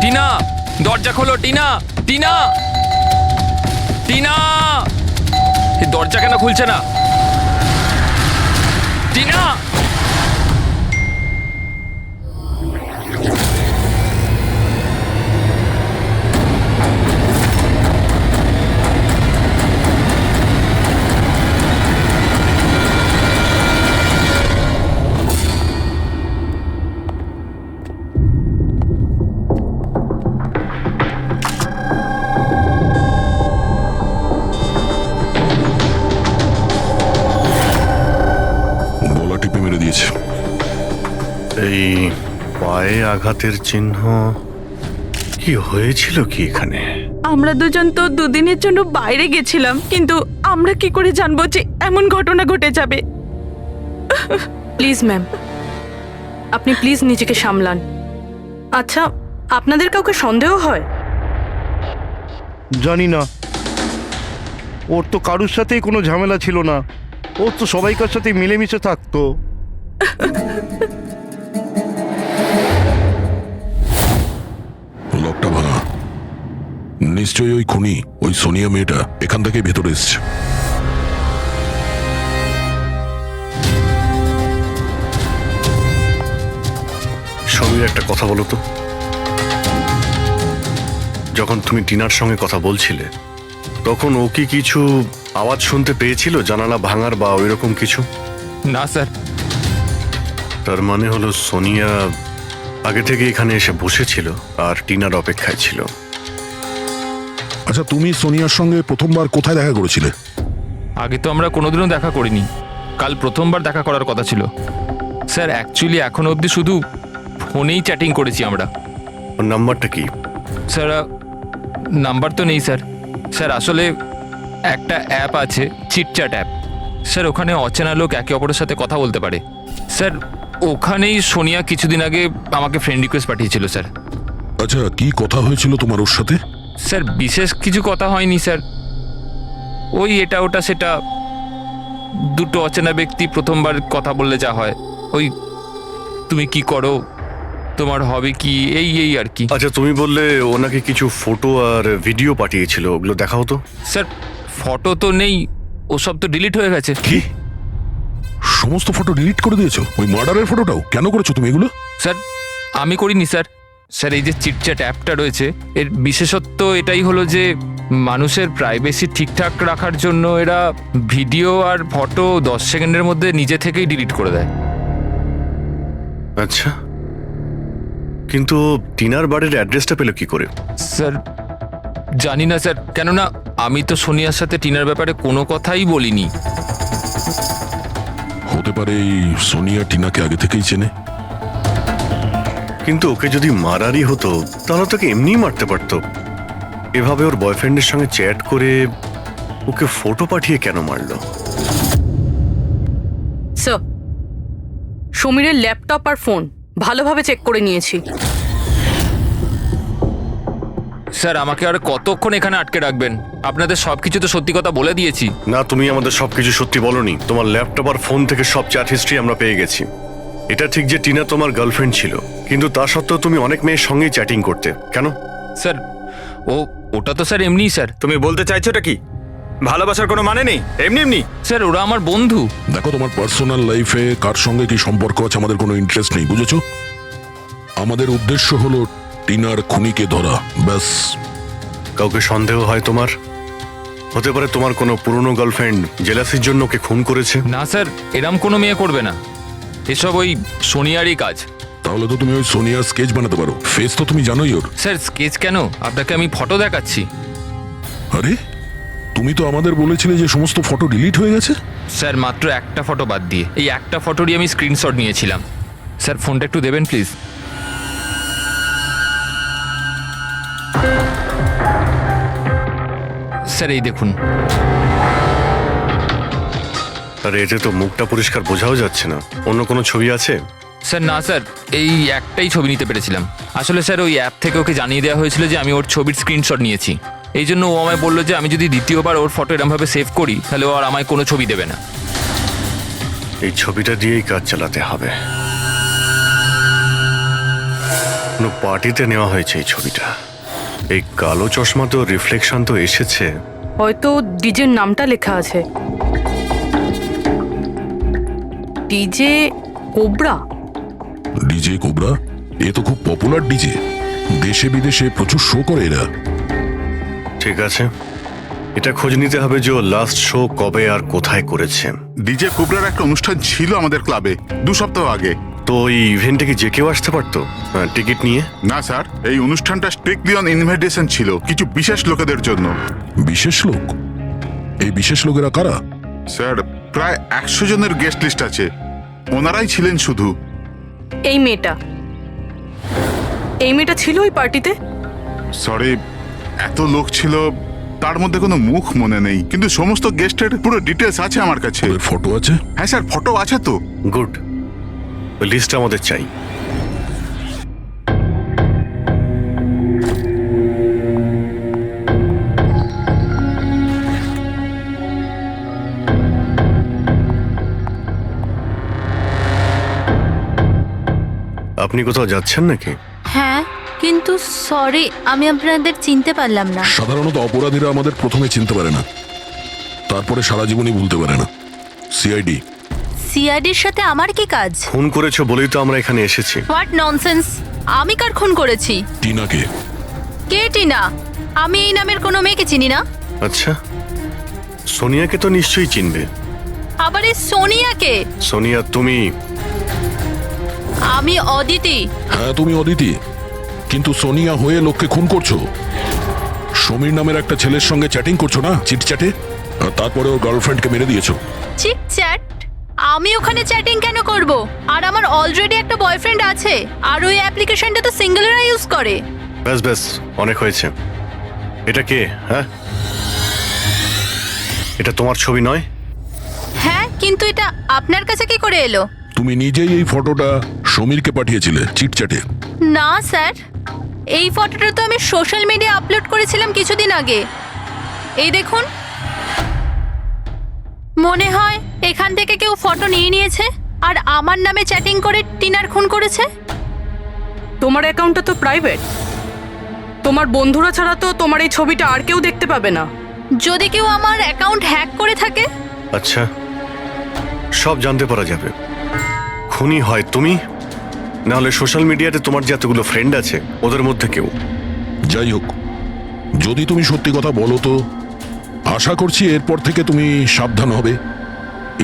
টিনা, দরজা খোলো। টিনা, টিনা, টিনা, এই দরজা কেন খুলছে না? টিনা। গলা টিপে মেরে দিয়েছে। এই পায়ে আঘাতের চিহ্ন, কি হয়েছিল কি এখানে? আমরা দুজন তো দুদিনের জন্য বাইরে গেছিলাম, কিন্তু আমরা কি করে জানবো যে এমন ঘটনা ঘটে যাবে? প্লিজ ম্যাম, আপনি প্লিজ নিজেকে সামলান। আচ্ছা, আপনাদের কাউকে সন্দেহ হয়? জানি না, ওর তো কারুর সাথেই কোনো ঝামেলা ছিল না, ও তো সবাইকার সাথে মিলেমিশে থাকতো। লকটা ভাঙা, নিশ্চয়ই ওই খুনি, ওই সোনিয়া মেয়েটা এখান থেকে ভেতরে এসছে। সমীর, একটা কথা বলো তো, যখন তুমি টিনার সঙ্গে কথা বলছিলে তখন ও কি কিছু আওয়াজ শুনতে পেয়েছিল, জানালা ভাঙার বা ওইরকম কিছু? না স্যার। তার মানে হলো সোনিয়া আগে থেকে এখানে এসে বসেছিল আর টিনার অপেক্ষায় ছিল। আচ্ছা, তুমি সোনিয়ার সঙ্গে প্রথমবার কোথায় দেখা করেছিলে? আগে তো আমরা কোনোদিনও দেখা করিনি, কাল প্রথমবার দেখা করার কথা ছিল স্যার। অ্যাকচুয়ালি এখনো অবধি শুধু ফোনেই চ্যাটিং করেছি আমরা। ওর নাম্বারটা কি? স্যার, নাম্বার তো নেই স্যার। স্যার আসলে একটা অ্যাপ আছে, চিটচ্যাট অ্যাপ স্যার, ওখানে অচেনা লোক একে অপরের সাথে কথা বলতে পারে স্যার। ওখানেই সোনিয়া কিছুদিন আগে আমাকে ফ্রেন্ড রিকোয়েস্ট পাঠিয়েছিল স্যার। আচ্ছা, কি কথা হয়েছিল তোমার ওর সাথে? স্যার বিশেষ কিছু কথা হয়নি স্যার, ওই এটা ওটা সেটা, দুটো অচেনা ব্যক্তি প্রথমবার কথা বললে যা হয়, ওই তুমি কি করো, তোমার হবে কি, এই এই আর কি। আচ্ছা, তুমি বললে ওনাকে কিছু ফটো আর ভিডিও পাঠিয়েছিল, ওগুলো দেখাও তো। স্যার ফটো তো নেই, ওসব তো ডিলিট হয়ে গেছে। কি সমস্ত ফটো ডিলিট করে দিয়েছো? ওই মার্ডারের ফটোটাও? কেন করেছো তুমি এগুলো? স্যার আমি করিনি স্যার। স্যার এই যে চিটচ্যাট অ্যাপটা রয়েছে, এর বিশেষত্ব এটাই হলো যে মানুষের প্রাইভেসি ঠিকঠাক রাখার জন্য এরা ভিডিও আর ফটো 10 সেকেন্ডের মধ্যে নিজে থেকেই ডিলিট করে দেয়। আচ্ছা, কিন্তু টিনার বাড়ির অ্যাড্রেসটা পেল কি করে? স্যার জানি না স্যার, কেননা আমি তো সোনিয়ার সাথে টিনার ব্যাপারে কোনো কথাই বলিনি। হতে পারে এই সোনিয়া টিনাকে আগে থেকেই চেনে। কিন্তু ওকে যদি মারারই হতো তাহলে তোকে এমনিই মারতে পারতো। এভাবে ওর বয়ফ্রেন্ডের সঙ্গে চ্যাট করে ওকে ফটো পাঠিয়ে কেন মারলো? স্যার, সমীরের ল্যাপটপ আর ফোন ভালোভাবে চেক করে নিয়েছি। স্যার আমাকে আর কতক্ষণ এখানে আটকে রাখবেন? আপনাদের সবকিছু তো সত্যি কথা বলে দিয়েছি। না, তুমি আমাদের সবকিছু সত্যি বলনি। তোমার ল্যাপটপ আর ফোন থেকে সব চ্যাট হিস্ট্রি আমরা পেয়ে গেছি। এটা ঠিক যে টিনা তোমার গার্লফ্রেন্ড ছিল, কিন্তু তা সত্ত্বেও তুমি অনেক মেয়ের সঙ্গেই চ্যাটিং করতে। কেন? স্যার ওটা তো স্যার এমনিই স্যার। তুমি বলতে চাইছোটা কি? ভালোবাসার কোনো মানে নেই, এমনি এমনি? স্যার ওরা আমার বন্ধু। দেখো, তোমার পার্সোনাল লাইফে কার সঙ্গে কি সম্পর্ক আছে আমাদের কোনো ইন্টারেস্ট নেই, বুঝেছো? আমাদের উদ্দেশ্য হলো টিনার খুনিকে ধরা, ব্যাস। কাউকে সন্দেহ হয় তোমার? হতে পারে তোমার কোনো পুরনো গার্লফ্রেন্ড জেলাসির জন্য ওকে খুন করেছে। না স্যার, এরম কোনো মেয়ে করবে না, এসব ওই সোনিয়ারই কাজ। তাহলে তো তুমি ওই সোনিয়ার স্কেচ বানাতে পারো, ফেস তো তুমি জানোই ওর। স্যার স্কেচ কেন, আপনাকে আমি ফটো দেখাচ্ছি। আরে তুমি তো আমাদের বলেছিলে যে সমস্ত ফটো ডিলিট হয়ে গেছে। স্যার মাত্র একটা ফটো বাদ দিয়ে, এই একটা ফটোরই আমি স্ক্রিনশট নিয়েছিলাম। স্যার ফোনটা একটু দেবেন প্লিজ। স্যার এই দেখুন। আরে এতে তো মুখটা পরিষ্কার বোঝাও যাচ্ছে না, অন্য কোনো ছবি আছে? স্যার না স্যার, এই একটাই ছবি নিতে পেরেছিলাম। আসলে স্যার ওই অ্যাপ থেকে ওকে জানিয়ে দেওয়া হয়েছিল যে আমি ওর ছবির স্ক্রিনশট নিয়েছি, এই জন্য ও আমায় বললো যে আমি যদি দ্বিতীয়বার ওর ফটো এরমভাবে সেভ করি তাহলে ও আর আমায় কোনো ছবি দেবে না। এই ছবিটা দিয়েই কাজ চালাতে হবে। কোনো পার্টিতে নেওয়া হয়েছে এই ছবিটা। এই কালো চশমা তো রিফ্লেকশন তো এসেছে। হয়তো ডিজের নামটা লেখা আছে, ডিজে কোবরা। DJ Cobra? এ তো খুব পপুলার ডিজে, দেশে বিদেশে প্রচুর শো করে এরা। ঠিক আছে, এটা খোঁজ নিতে হবে যে ও লাস্ট শো কবে আর কোথায় করেছে। ডিজে কুবরার একটা অনুষ্ঠান ছিল আমাদের ক্লাবে 2 সপ্তাহ আগে। তো এই ইভেন্টে কি যে কেউ আসতে পারতো টিকিট নিয়ে? না স্যার, এই অনুষ্ঠানটা স্ট্রিক্টলি অন ইনভাইটেশন ছিল, কিছু বিশেষ লোকেদের জন্য। বিশেষ লোক? এই বিশেষ লোকেরা কারা? স্যার প্রায় 100 জনের গেস্ট লিস্ট আছে, ওনারাই ছিলেন শুধু। এই মেয়েটা ছিল ওই পার্টিতে? সরি, এত লোক ছিল, তার মধ্যে কোনো মুখ মনে নেই, কিন্তু সমস্ত গেস্টের পুরো ডিটেলস আছে আমার কাছে। ফটো আছে? হ্যাঁ স্যার, ফটো আছে তো। গুড, ওই লিস্টটা আমাদের চাই। আপনি কোথাও যাচ্ছেন নাকি? হ্যাঁ, কিন্তু সরি, আমি আপনাদের চিনতে পারলাম না। সাধারণত অপরাধীরা আমাদের প্রথমে চিনতে পারে না, তারপরে সারা জীবনই ভুলতে পারে না। সিআইডি। সিআইডির সাথে আমার কি কাজ? খুন করেছো বলেই তো আমরা এখানে এসেছি। What nonsense! আমি কার খুন করেছি? টিনাকে। কে টিনা? আমি এই নামের কোনো মেয়েকে চিনি না। আচ্ছা, সোনিয়াকে তো নিশ্চয়ই চিনবে। আবার এই সোনিয়াকে? সোনিয়া তুমি? আমি অদিতি। হ্যাঁ তুমি অদিতি, কিন্তু সোনিয়া হয়ে লোককে খুন করছো। সমীর নামের একটা ছেলের সঙ্গে চ্যাটিং করছো না, চিটচ্যাটে, আর তারপরে ওর গার্লফ্রেন্ডকে মেরে দিয়েছো। চিটচ্যাট? আমি ওখানে চ্যাটিং কেন করব? আর আমার অলরেডি একটা বয়ফ্রেন্ড আছে, আর ওই অ্যাপ্লিকেশনটা তো সিঙ্গেলরা ইউজ করে। ব্যাস ব্যাস, অনেক হয়েছে। এটা কে? হ্যাঁ, এটা তোমার ছবি নয়? হ্যাঁ, কিন্তু এটা আপনার কাছে কি করে এলো? তুমি নিজেই এই ফটোটা সমীরকে পাঠিয়েছিলে চিটচ্যাটে। না স্যার, এই ফটোটা তো আমি সোশ্যাল মিডিয়া আপলোড করেছিলাম কিছুদিন আগে। এই দেখুন, মনে হয় এখান থেকে কেউ ফটো নিয়ে নিয়েছে আর আমার নামে চ্যাটিং করে টিনার খুন করেছে। তোমার অ্যাকাউন্টটা তো প্রাইভেট, তোমার বন্ধুরা ছাড়া তো তোমার এই ছবিটা আর কেউ দেখতে পাবে না। যদি কেউ আমার অ্যাকাউন্ট হ্যাক করে থাকে? আচ্ছা, সব জানতে পারা যাবে। খুনি হয় তুমি, নাহলে সোশ্যাল মিডিয়াতে তোমার যে এতগুলো ফ্রেন্ড আছে ওদের মধ্যে কেউ। যাই হোক, যদি তুমি সত্যি কথা বলো তো আশা করছি এরপর থেকে তুমি সাবধান হবে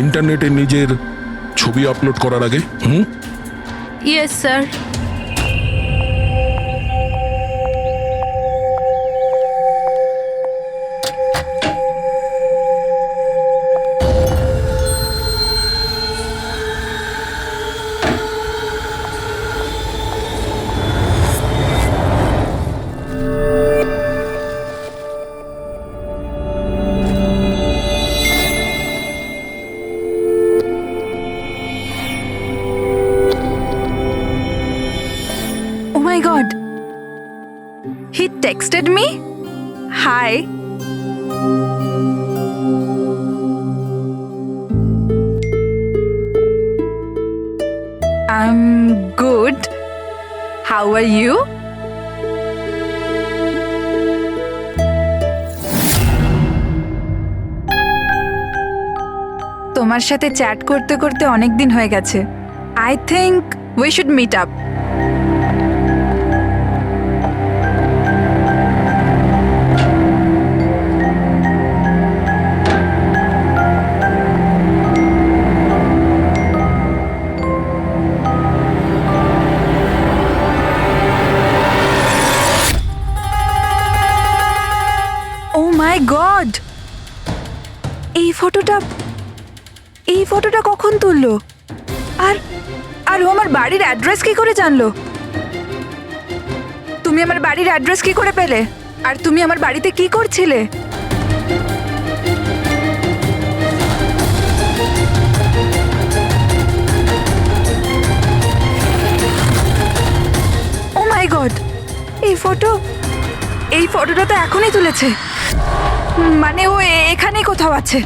ইন্টারনেটে নিজের ছবি আপলোড করার আগে। Yes sir. He texted me. Hi. I'm good. How are you? তোমার সাথে চ্যাট করতে করতে অনেক দিন হয়ে গেছে। I think we should meet up. Oh my God! এই ফটোটা কখন তুললো? আর ও আমার বাড়ির অ্যাড্রেস কি করে জানলো? তুমি আমার বাড়ির অ্যাড্রেস কি করে পেলে? আর তুমি আমার বাড়িতে কি করছিলে? ও মাই গড! এই ফটোটা তো এখনই তুলেছে। মানে ও এখানেই কোথাও আছে।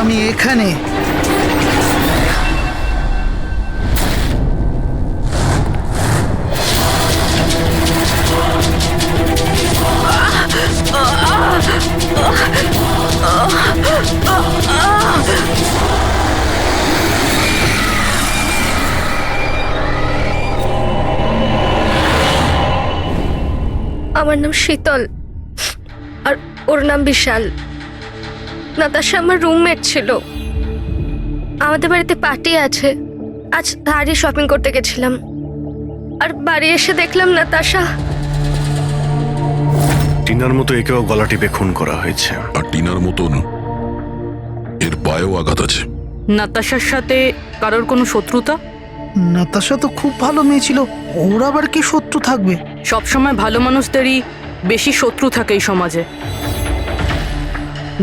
আমি এখানে। আমার নাম শীতল আর ওর নাম বিশাল। নাতাশা আমার রুমমেট ছিল। আমাদের বাড়িতে পার্টি আছে, আজ ধারে শপিং করতে গেছিলাম আর বাড়ি এসে দেখলাম নাতাশা। টিনার মতো একেও গলা টিপে খুন করা হয়েছে। আর টিনার মতন এর পায়েও আঘাত আছে। নাতাশার সাথে কারোর কোনো শত্রুতা? নাতাশা তো খুব ভালো মেয়ে ছিল, ওর আবার কি শত্রু থাকবে? সবসময় ভালো মানুষদেরই বেশি শত্রু থাকে এই সমাজে।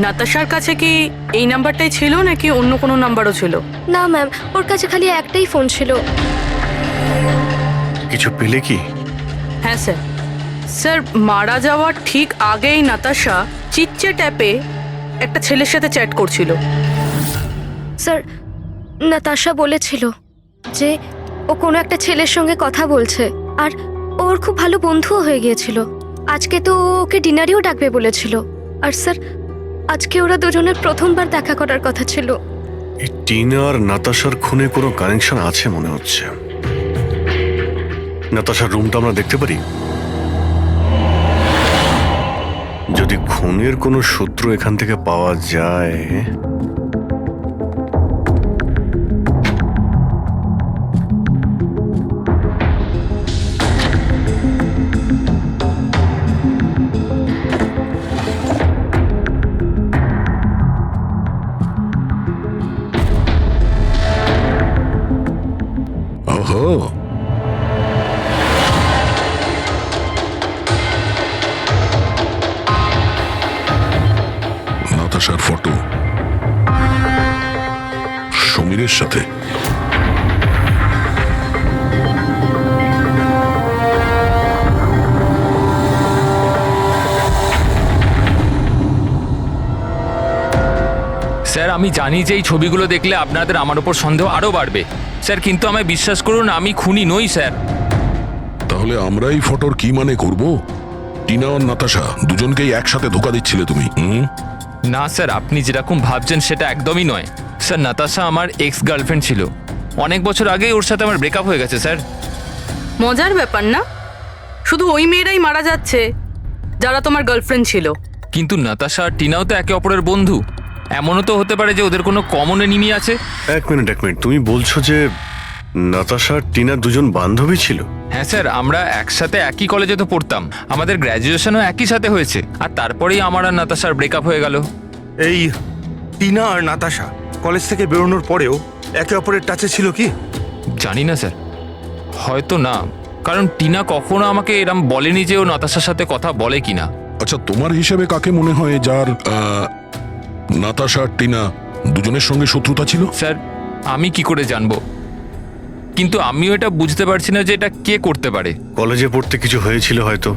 নাতাশার কাছে কি এই নাম্বারটাই ছিল নাকি অন্য কোনো নাম্বারও ছিল? না ম্যাম, ওর কাছে খালি একটাই ফোন ছিল। কিছু পেলে কি? হ্যাঁ স্যার। স্যার, মারা যাওয়ার ঠিক আগেই নাতাশা চিটচ্যাট অ্যাপে একটা ছেলের সাথে চ্যাট করছিল। স্যার, নাতাশা বলেছিল যে ও কোনো একটা ছেলের সঙ্গে কথা বলছে আর ওর খুব ভালো বন্ধুও হয়ে গিয়েছিল। আজকে তো ওকে ডিনারেও ডাকবে বলেছিল। আর স্যার, আজকে ওরা দুজনের প্রথমবার দেখা করার কথা ছিল। এই টিনা আর নাতাশার খুনে কোনো কানেকশন আছে মনে হচ্ছে। নাতাশার রুমটা আমরা দেখতে পারি? যদি খুনের কোনো সূত্র এখান থেকে পাওয়া যায়। নাতাশার ফটো সমীরের সাথে। স্যার, আমি জানি যে এই ছবিগুলো দেখলে আপনাদের আমার উপর সন্দেহ আরও বাড়বে স্যার, কিন্তু আমায় বিশ্বাস করুন, আমি খুনি নই স্যার। তাহলে আমরা এই ফটোর কি মানে করব? টিনা আর নাতাশা দুজনকেই একসাথে ধোকা দিচ্ছিলে তুমি? না স্যার, আপনি যেরকম ভাবছেন সেটা একদমই নয় স্যার। নাতাশা আমার এক্স গার্লফ্রেন্ড ছিল। অনেক বছর আগেই ওর সাথে আমার ব্রেকআপ হয়ে গেছে স্যার। মজার ব্যাপার না? শুধু ওই মেয়েরাই মারা যাচ্ছে যারা তোমার গার্লফ্রেন্ড ছিল। কিন্তু নাতাশা আর টিনাও তো একে অপরের বন্ধু। এমনও তো হতে পারে যে ওদের কোনো কমন এনিমি আছে। এক মিনিট তুমি বলছো যে নাতাশা আর টিনা দুজন বান্ধবী ছিল? হ্যাঁ স্যার, আমরা একসাথে একই কলেজে তো পড়তাম, আমাদের গ্র্যাজুয়েশনও একই সাথে হয়েছে, আর তারপরেই আমার আর নাতাশার ব্রেকআপ হয়ে গেল। এই টিনা আর নাতাশা কলেজ থেকে বেরোনোর পরেও একে অপরের টাচে ছিল কি? জানি না স্যার, হয়তো না, কারণ টিনা কখনো আমাকে এরম বলেনি যে ও নাতাশার সাথে কথা বলে কিনা। আচ্ছা, তোমার হিসেবে কাকে মনে হয় যার নাতাশা আর টিনা দুজনের সঙ্গে শত্রুতা ছিল? স্যার আমি কি করে জানবো, কিন্তু আমিও এটা বুঝতে পারছি না যে এটা কে করতে পারে। কলেজে পড়তে কিছু হয়েছিল হয়তো,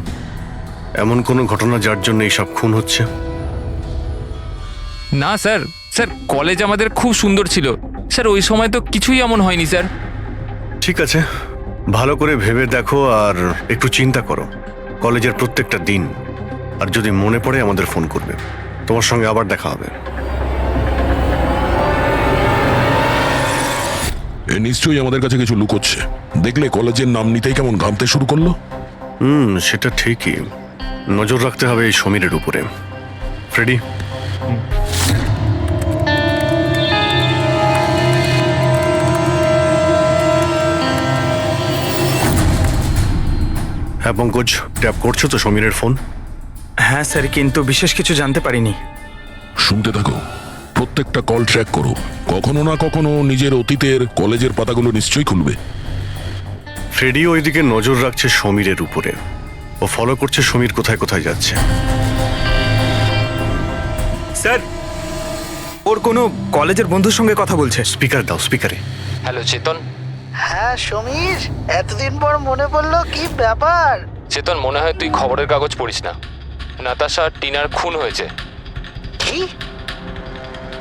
এমন কোনো ঘটনা যার জন্য এইসব খুন হচ্ছে। না স্যার, স্যার কলেজ আমাদের খুব সুন্দর ছিল স্যার, ওই সময় তো কিছুই এমন হয়নি স্যার। ঠিক আছে, ভালো করে ভেবে দেখো আর একটু চিন্তা করো কলেজের প্রত্যেকটা দিন, আর যদি মনে পড়ে আমাদের ফোন করবে। তোমার সঙ্গে আবার দেখা হবে। এ নিশ্চয়ই আমাদের কাছে কিছু লুকোচ্ছে। দেখলে কলেজের নাম নিতেই কেমন ঘামতে শুরু করলো। সেটা ঠিকই, নজর রাখতে হবে এই সমীরের উপরে। ফ্রেডি, হ্যাঁ পঙ্কজ, ট্যাপ করছো তো সমীরের ফোন? হ্যাঁ স্যার, কিন্তু বিশেষ কিছু জানতে পারিনি। শুনতে থাকো, প্রত্যেকটা কল ট্র্যাক করো, কখনো না কখনো নিজের অতীতের কলেজের পাতাগুলো নিশ্চয়ই খুলবে। ফ্রেডি ওইদিকে নজর রাখছে সমীরের উপরে, ও ফলো করছে সমীর কোথায় কোথায় যাচ্ছে। স্যার, ওর কোনো কলেজের বন্ধুর সঙ্গে কথা বলছে। স্পিকার দাও, স্পিকারে। হ্যালো চেতন। হ্যাঁ সমীর, এতদিন পর মনে পড়লো, কি ব্যাপার? চেতন, মনে হয় তুই খবরের কাগজ পড়িস না, নাতাশা আর টিনার খুন হয়েছে। কি?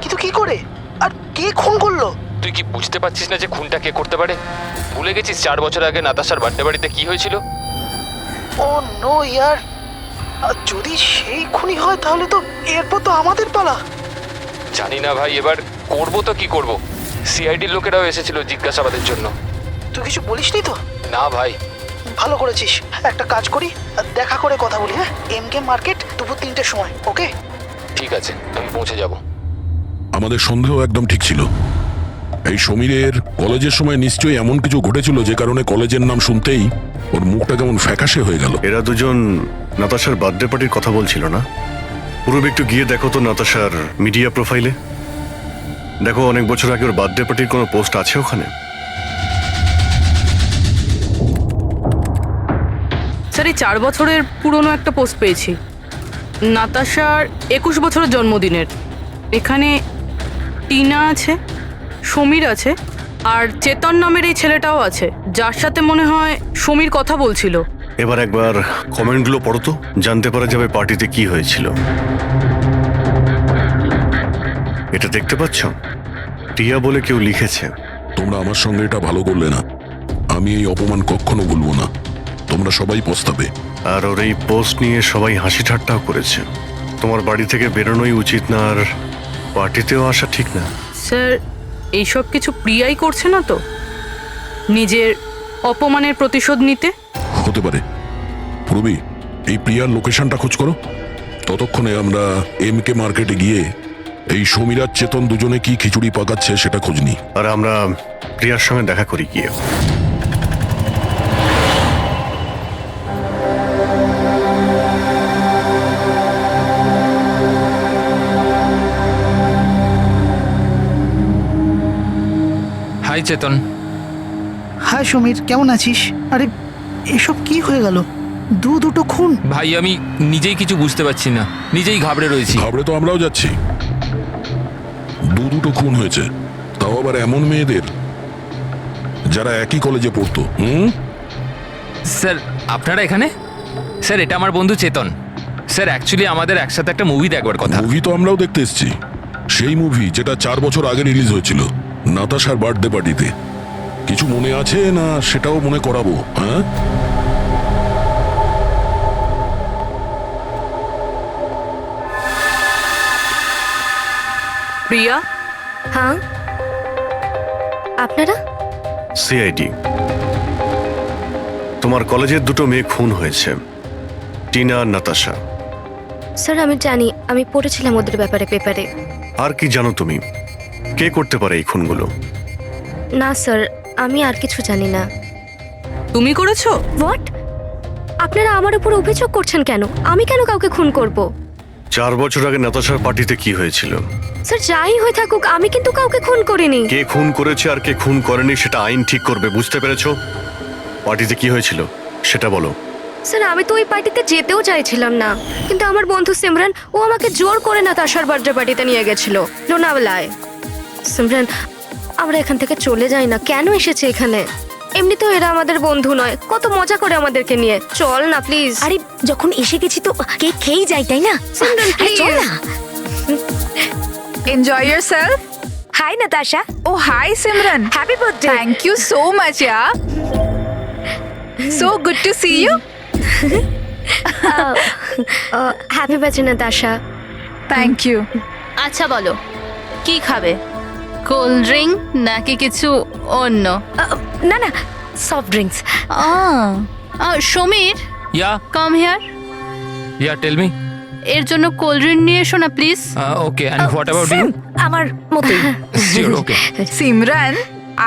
কিন্তু কি করে, আর কে খুন করলো? তুই কি বুঝতে পারছিস না যে খুনটা কে করতে পারে? ভুলে গেছিস 4 বছর আগে নাতাশার বার্থডে বাড়িতে কি হয়েছিল? ও নো ইয়ার, যদি সেই খুনি হয় তাহলে তো এরপর তো আমাদের পালা। জানি না ভাই, এবার করবো তো কি করব। সিআইডির লোকেরাও এসেছিল জিজ্ঞাসাবাদের জন্য। তুই কিছু বলিসনি তো? না ভাই। ভালো করেছিস, একটা কাজ করি, দেখা করে কথা বলি। হ্যাঁ, এমকে মার্কেট দুপুর 3টের সময়, ওকে? ঠিক আছে, আমি পৌঁছে যাব। আমাদের সন্দেহ একদম ঠিক ছিল। এই সমীরের কলেজের সময় নিশ্চয়ই এমন কিছু ঘটেছিল যে কারণে কলেজের নাম শুনতেই ওর মুখটা কেমন ফ্যাকাশে হয়ে গেল। এরা দুজন নাতাশার বার্থডে পার্টির কথা বলছিল না? পুরো একটু গিয়ে দেখো তো নাতাশার মিডিয়া প্রোফাইলে, দেখো অনেক বছর আগে ওর বার্থডে পার্টির কোনো পোস্ট আছে ওখানে? স্যার, এই 4 বছরের পুরনো একটা পোস্ট পেয়েছি, নাতাশার 21 বছরের জন্মদিনের। এখানে টিনা আছে, সমীর আছে, আর চেতন নামের এই ছেলেটাও আছে, যার সাথে মনে হয় সমীর কথা বলছিল। এবার একবার কমেন্টগুলো পড়ো তো, জানতে পারা যাবে পার্টিতে কি হয়েছিল। এটা দেখতে পাচ্ছ? টিয়া বলে কেউ লিখেছে। তোমরা আমার সঙ্গে এটা ভালো করলে না, আমি এই অপমান কখনো ভুলবো না, তোমরা সবাই পস্তাবে। আর ওর এই পোস্ট নিয়ে সবাই হাসি ঠাট্টাও করেছে। তোমার বাড়ি থেকে বেরোনোই উচিত না, আর পার্টিতেও আসা ঠিক না। স্যার, এইসব কিছু প্রিয়াই করছে না তো, নিজের অপমানের প্রতিশোধ নিতে? হতে পারে। পূর্বী, এই প্রিয়ার লোকেশনটা খোঁজ করো, ততক্ষণে আমরা এমকে মার্কেটে গিয়ে এই সমীর আর চেতন দুজনে কি খিচুড়ি পাকাচ্ছে সেটা খোঁজ নিই। আর আমরা প্রিয়ার সঙ্গে দেখা করি গিয়ে। হাই চেতন। হাই সমীর, কেমন আছিস? আরে এসব কি হয়ে গেল? দুটো খুন। ভাই আমি নিজেই কিছু বুঝতে পারছি না, নিজেই ঘাবড়ে রয়েছি। ঘাবড়ে তো আমরাও যাচ্ছি। দুটো খুন হয়েছে, তাও আবার এমন মেয়েদের যারা একই কলেজে পড়তো। স্যার আপনারা এখানে? স্যার এটা আমার বন্ধু চেতন। স্যার অ্যাকচুয়ালি আমাদের একসাথে একটা মুভি দেখবার কথা। মুভি তো আমরাও দেখতে এসেছি, সেই মুভি যেটা 4 বছর আগে রিলিজ হয়েছিল নাতাশার বার্থডে পার্টিতে। কিছু মনে আছে না সেটাও মনে করাবো? হ্যাঁ, প্রিয়া। হ্যাঁ, আপনারা? সিআইডি। তোমার কলেজের দুটো মেয়ে খুন হয়েছে, টিনা আর নাতাশা। স্যার আমি জানি, আমি পড়েছিলাম ওদের ব্যাপারে পেপারে। আর কি জানো তুমি কে করতে পারে এই খুনগুলো? না স্যার, আমি আর কিছু জানি না। তুমি করেছো? হোয়াট? আপনারা আমার উপর অভিযোগ করছেন কেন? আমি কেন কাউকে খুন করব? 4 বছর আগে নাতাশার পার্টিতে কি হয়েছিল? স্যার, যাই হয়ে থাকুক, আমি কিন্তু কাউকে খুন করিনি। কে খুন করেছে আর কে খুন করেনি সেটা আইন ঠিক করবে, বুঝতে পেরেছো? পার্টিতে কি হয়েছিল সেটা বলো। স্যার, আমি তো ওই পার্টিতে যেতেও চাইছিলাম না, কিন্তু আমার বন্ধু সিমরান ও আমাকে জোর করে নাতাশার বার্থডে পার্টিতে নিয়ে গেছিল লোনাওয়ালায়। সিমরান, আমরা এখান থেকে চলে যাই না? কেন এসেছে এখানে? এমনিতেও এরা আমাদের বন্ধু নয়, কত মজা করে আমাদেরকে নিয়ে। চল না প্লিজ। আরে যখন এসে গেছি তো কেক খেয়েই যাই, তাই না? সিমরান আরে চল না। Enjoy yourself. Hi Natasha. Oh, hi Simran. Happy birthday. Thank you so much, yeah. So good to see you. Happy birthday Natasha. Thank you. আচ্ছা বলো, কি খাবে? কোল্ড ড্রিঙ্ক নাকি কিছু অন্য? না না, soft drinks. Sameer, ya come here. Ya tell me. এর জন্য কোল্ড ড্রিঙ্ক নিয়ে এসো না please. Okay, and what about you? আমার মতই। শিওর, ওকে। সিমরান,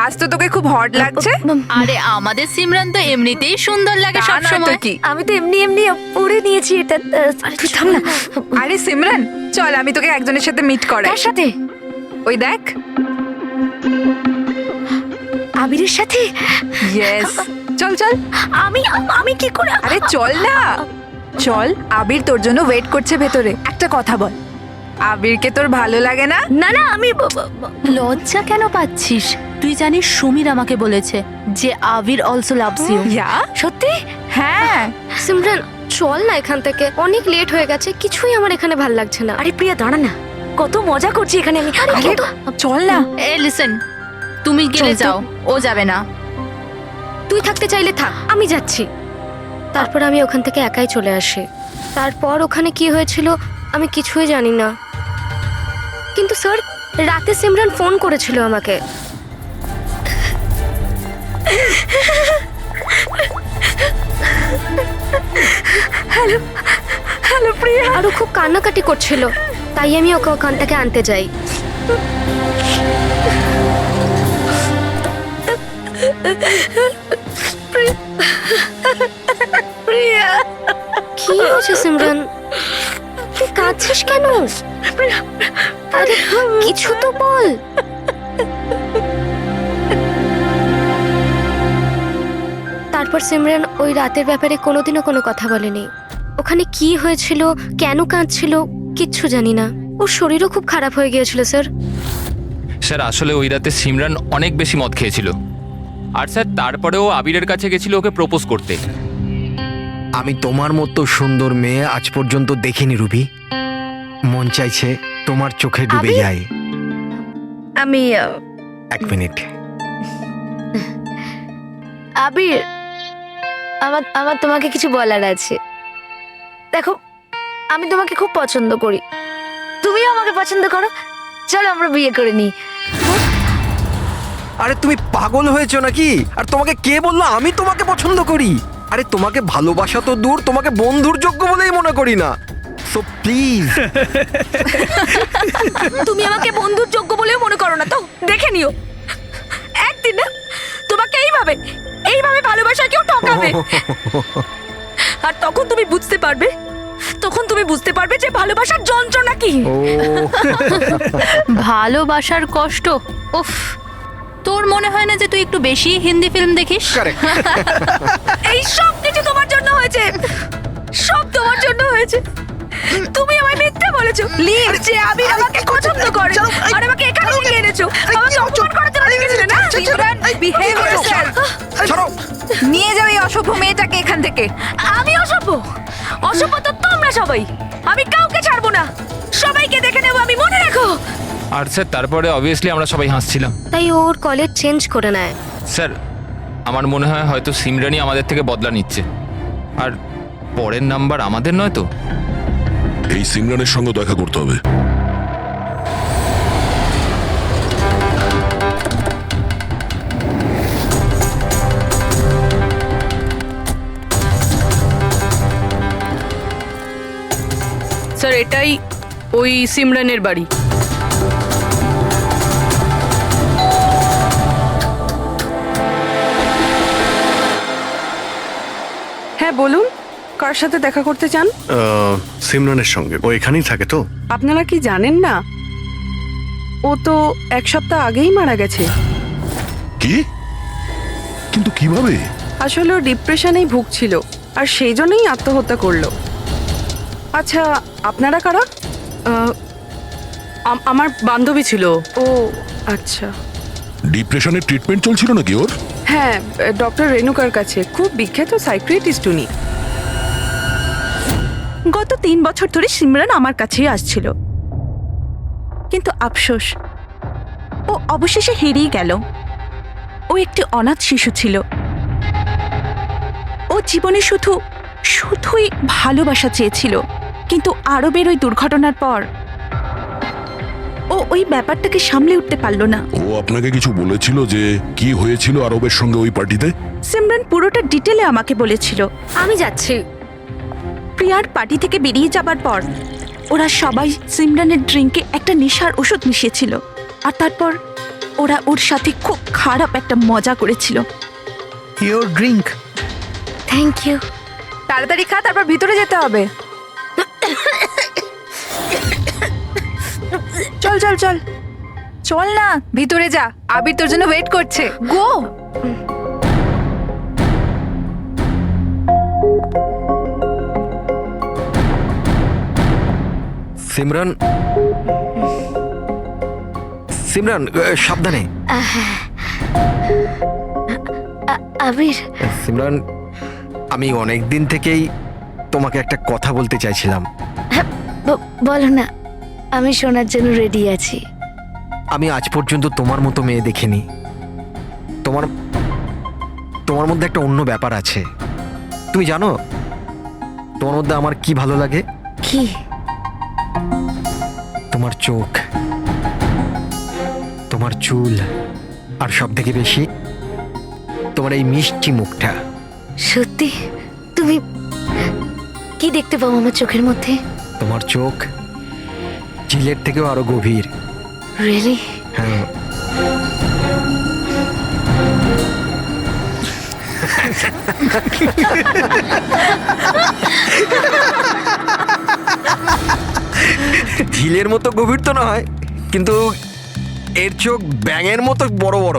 আজ তো তোকে খুব হট লাগছে। আরে আমাদের সিমরান তো এমনিতেই সুন্দর লাগে সব সময়। কি আমি তো এমনি এমনি পরে নিয়েছি এটা। তুই থাম না। আরে সিমরান, চল আমি তোকে একজনের সাথে মিট করাই। কার সাথে? ওই দেখ, আবিরের সাথে। ইয়েস, চল চল। আমি কি করে? আরে চল না, চল। আবির তোর জন্য ওয়েট করছে ভেতরে। একটা কথা বল, আবিরকে তোর ভালো লাগে না? না না, আমি লজ্জা কেন পাচ্ছিস? তুই জানিস সমীর আমাকে বলেছে যে আবির অলসো লাভস ইউ। ইয়া, সত্যি? হ্যাঁ। সিমরান, চল না এখান থেকে, অনেক লেট হয়ে গেছে, কিছুই আমার এখানে ভাল লাগছে না। আরে প্রিয়া দাঁড়া না, কত মজা করছি এখানে আমি। আরে চল না। এ লিসেন, তুমি গেলে যাও, ও যাবে না। তুই থাকতে চাইলে থাক, আমি যাচ্ছি। তারপর আমি ওখান থেকে একাই চলে আসি। তারপর ওখানে কি হয়েছিল আমি কিছুই জানি না, কিন্তু স্যার রাতে সিমরান ফোন করেছিল আমাকে। হ্যালো হ্যালো প্রিয়া। আরও খুব কান্নাকাটি করছিল, তাই আমি ওকে ওখান থেকে আনতে যাই। প্রিয়া, কি হয়েছে সিমরান? তুই কাঁদছিস কেন? আরে কিছু তো বল। তারপর সিমরান ওই রাতের ব্যাপারে কোনোদিনও কোনো কথা বলেনি। ওখানে কি হয়েছিল, কেন কাঁদছিল, কিচ্ছু জানি না। ওর শরীরও খুব খারাপ হয়ে গিয়েছিল স্যার। স্যার আসলে ওই রাতে সিমরান অনেক বেশি মদ খেয়েছিল, আর স্যার তারপরেও আবিরের কাছে গেছিল ওকে প্রপোজ করতে। আমি তোমার মতো সুন্দর মেয়ে আজ পর্যন্ত দেখিনি রুবি। মন চাইছে তোমার চোখে ডুবে যাই। আমি 1 মিনিট। আবির, আমার তোমাকে কিছু বলার আছে। দেখো, আমি তোমাকে খুব পছন্দ করি, তুমিও আমাকে পছন্দ করো। চলো আমরা বিয়ে করে নিই। আরে তুমি পাগল হয়েছো নাকি? আর তোমাকে কে বললো আমি তোমাকে পছন্দ করি? আরে তোমাকে ভালোবাসা তো দূর, তোমাকে বন্ধুর যোগ্য বলেই মনে করি না। So please. তুমি আমাকে বন্ধুর যোগ্য বলেও মনে করো না তো? দেখে নিও, একদিন না তোমাকে এইভাবে ভালোবাসা কেউ ঠকাবে, আর তখন তুমি বুঝতে পারবে যে ভালোবাসার যন্ত্রণা কি। ভালোবাসার কষ্ট। উফ, তোর মনে হয় না যে তুই একটু বেশি হিন্দি ফিল্ম দেখিস? এই সব কিছু তোমার জন্য হয়েছে, সব তোমার জন্য হয়েছে। তুমি আমায় মিথ্যা বলেছো, লিভ যে আবির আমাকে পছন্দ করে, আর আমাকে এখানে নিয়ে এনেছো। আমাকে অপমান করার জন্য লিখেছিলে না? Simran, behave yourself. ছাড়ো। নিয়ে যাও এই অসভ্য মেয়েটাকে এখান থেকে। আমি অসভ্য? অসভ্য তো তোমরা সবাই। আমি কাউকে ছাড়বো না, সবাইকে দেখে নেবো আমি, মনে রাখো। আর স্যার তারপরে অবভিয়াসলি আমরা সবাই হাসছিলাম। তাই ওর কলেজ চেঞ্জ করে নেয়। স্যার আমার মনে হয় হয়তো সিমরানই আমাদের থেকে বদলা নিচ্ছে, আর পরের নাম্বার আমাদের নয় তো। এই সিমরানের সঙ্গে দেখা করতে হবে। স্যার এটাই ওই সিমরানের বাড়ি। হ্যাঁ বলুন, কার সাথে দেখা করতে চান? সিমরানের সঙ্গে। ও এখানেই থাকে তো? আপনারা কি জানেন না, ও তো 1 সপ্তাহ আগেই মারা গেছে। কি? কিন্তু কিভাবে? আসলে ও ডিপ্রেশনেই ভুগছিল, আর সেই জন্যই আত্মহত্যা করলো। আচ্ছা, আপনারা কারা? আমার বান্ধবী ছিল। ও আচ্ছা। ডিপ্রেশনের ট্রিটমেন্ট চলছিল নাকি ওর? হ্যাঁ, ডক্টর রেণুকার কাছে। খুব বিখ্যাত সাইকিয়াট্রিস্ট উনি। গত 3 বছর ধরে সিমরান আমার কাছেই আসছিল, কিন্তু আফসোস ও অবশেষে হেরিয়ে গেল। ও একটি অনাথ শিশু ছিল। ও জীবনে শুধুই ভালোবাসা চেয়েছিল, কিন্তু আরবের ওই দুর্ঘটনার পর ও ওই ব্যাপারটাকে সামলে উঠতে পারলো না। ও আপনাকে কিছু বলেছিল যে কি হয়েছিল আরবের সঙ্গে ওই পার্টিতে? সিমরান পুরোটা ডিটেলে আমাকে বলেছিল। আমি যাচ্ছি। প্রিয়ার পার্টি থেকে বেরিয়ে যাবার পর ওরা সবাই সিমরানের ড্রিঙ্কে একটা নেশার ওষুধ মিশিয়েছিল, আর তারপর ওরা ওর সাথে খুব খারাপ একটা মজা করেছিল। Your drink. Thank you. তাড়াতাড়ি খা, তারপর ভিতরে যেতে হবে। চল চল চল চল না, ভিতরে যা, আবির তোর জন্য ওয়েট করছে। গো। সিমরান, সিমরান সাবধানে। আবির। সিমরান, আমি অনেক দিন থেকেই তোমাকে একটা কথা বলতে চাইছিলাম। বলো না, আমি শোনার জন্য রেডি আছি। আমি আজ পর্যন্ত তোমার মতো মেয়ে দেখিনি। তোমার মধ্যে একটা অন্য ব্যাপার আছে। তুমি জানো তোমার মধ্যে আমার কি ভালো লাগে? কি? তোমার চোখ, তোমার চুল, আর সব থেকে বেশি তোমার এই মিষ্টি মুখটা। সত্যি? তুমি কি দেখতে পাও আমার চোখের মধ্যে? তোমার চোখ ঝিলের থেকেও আরো গভীর। রিয়েলি? হ্যাঁ। ঝিলের মতো গভীর তো নয়, কিন্তু এর চোখ ব্যাঙের মতো বড় বড়।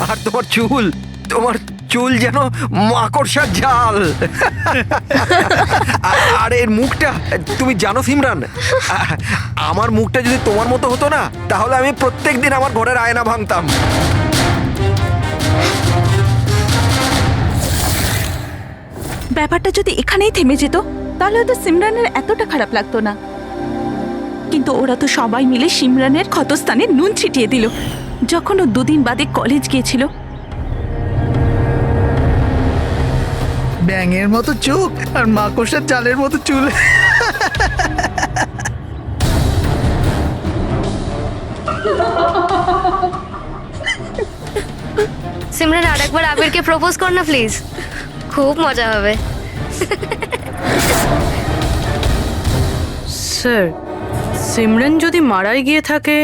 আর তোমার চুল যেন মাকড়সার জাল। আর এর মুখটা, তুমি জানো সিমরান, আমার মুখটা যদি তোমার মতো হতো না, তাহলে আমি প্রত্যেকদিন আমার ঘরের আয়না ভাঙতাম। ব্যাপারটা যদি এখানেই থেমে যেত, তাহলে হয়তো সিমরানের এতটা খারাপ লাগতো না। কিন্তু ওরা তো সবাই মিলে সিমরানের ক্ষতস্থানে নুন ছিটিয়ে দিল। যখন ও 2 দিন বাদে কলেজ গিয়েছিল। ব্যাঙের মতো চোখ আর মাকড়সার জালের মতো চুল। সিমরান, আরেকবার আবিরকে প্রপোজ কর না প্লিজ, খুব মজা হবে। স্যার, সিমরান যদি মারাই গিয়ে থাকে,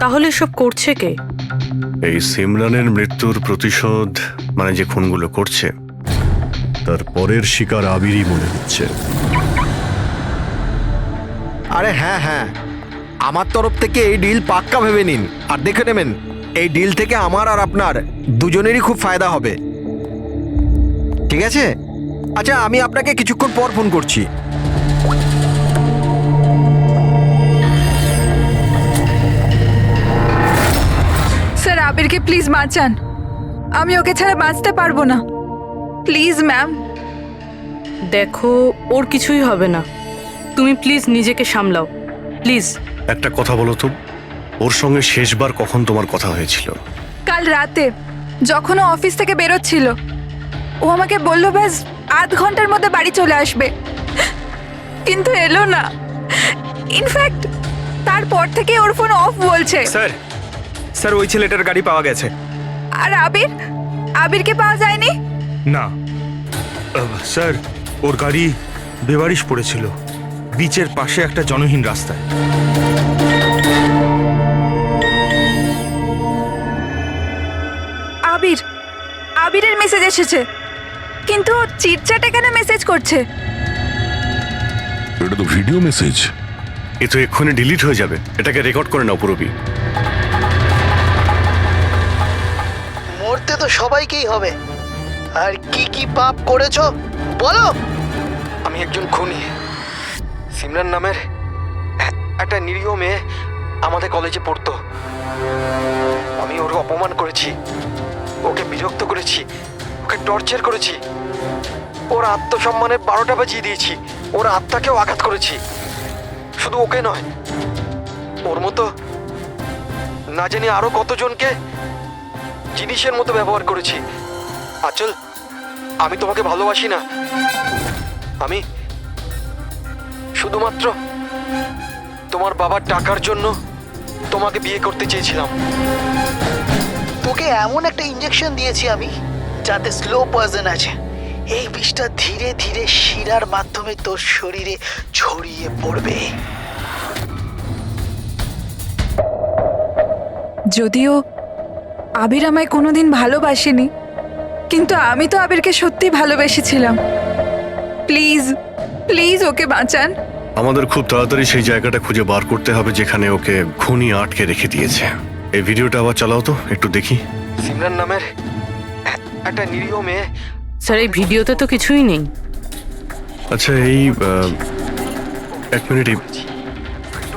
তাহলে সব করছে কে? এই সিমরানের মৃত্যুর প্রতিশোধ, মানে যে খুনগুলো করছে, তার পরের শিকার আবিরই মনে হচ্ছে। আরে হ্যাঁ হ্যাঁ, আমার তরফ থেকে এই ডিল পাক্কা ভেবে নিন। আর দেখে নেবেন, এই ডিল থেকে আমার আর আপনার দুজনেরই খুব ফায়দা হবে। ঠিক আছে? আচ্ছা, আমি আপনাকে কিছুক্ষণ পর ফোন করছি। স্যার, আবিরকে প্লিজ বাঁচান, আমি ওকে ছাড়া বাঁচতে পারবো না। Please ma'am. দেখো, ওর কিছুই হবে না, তুমি প্লিজ নিজেকে সামলাও, প্লিজ। একটা কথা বলো তো, ওর সঙ্গে শেষবার কখন তোমার কথা হয়েছিল? কাল রাতে, যখন ও অফিস থেকে বেরোচ্ছিল। ও আমাকে বলল ব্যাস আধ ঘন্টার মধ্যে বাড়ি চলে আসবে, কিন্তু এলো না। ইনফ্যাক্ট তারপর থেকে ওর ফোন অফ বলছে। স্যার, ওই ছেলেটার গাড়ি পাওয়া গেছে। আর আবিরকে পাওয়া যায়নি? না স্যার, ওর গাড়ি বেবারিশ পড়েছিল বিচের পাশে একটা জনহীন রাস্তায়। আবির, এসেছে, কিন্তু চিটচ্যাটে কেন মেসেজ করছে? এটা তো ভিডিও মেসেজ। এ তো এক্ষুনি ডিলিট হয়ে যাবে। এটাকে রেকর্ড করে নাও পুরবি। মরতে তো সবাইকেই হবে। আর কি কি পাপ করেছো বলো। আমি একজন খুনি। সিমরান নামের একটা নিরীহ মেয়ে আমাদের কলেজে পড়তো। আমি ওর অপমান করেছি, ওকে বিরক্ত করেছি, ওকে টর্চার করেছি, ওর আত্মসম্মানের 12টা বাজিয়ে দিয়েছি, ওর আত্মাকেও আঘাত করেছি। শুধু ওকে নয়, ওর মতো না জানি আরো কতজনকে জিনিসের মতো ব্যবহার করেছি। আচল, আমি তোমাকে ভালোবাসি না। আমি শুধুমাত্র তোমার বাবার টাকার জন্য তোমাকে বিয়ে করতে চেয়েছিলাম। তোকে এমন একটা ইঞ্জেকশন দিয়েছি আমি, যাতে স্লো পয়জন আছে। এই বিষটা ধীরে ধীরে শিরার মাধ্যমে তোর শরীরে ছড়িয়ে পড়বে। যদিও আবির আমায় কোনোদিন ভালোবাসেনি, কিন্তু আমি তো আবিরকে সত্যি ভালোবেসেছিলাম। প্লিজ প্লিজ ওকে বাঁচান। আমাদের খুব তাড়াতাড়ি সেই জায়গাটা খুঁজে বার করতে হবে যেখানে ওকে খুনি আটকে রেখে দিয়েছে। এই ভিডিওটা আবার চালাও তো, একটু দেখি। সিমরান নামের একটা নিরীহ মেয়ে। স্যার এই ভিডিওতে তো কিছুই নেই। আচ্ছা, এই 1 মিনিট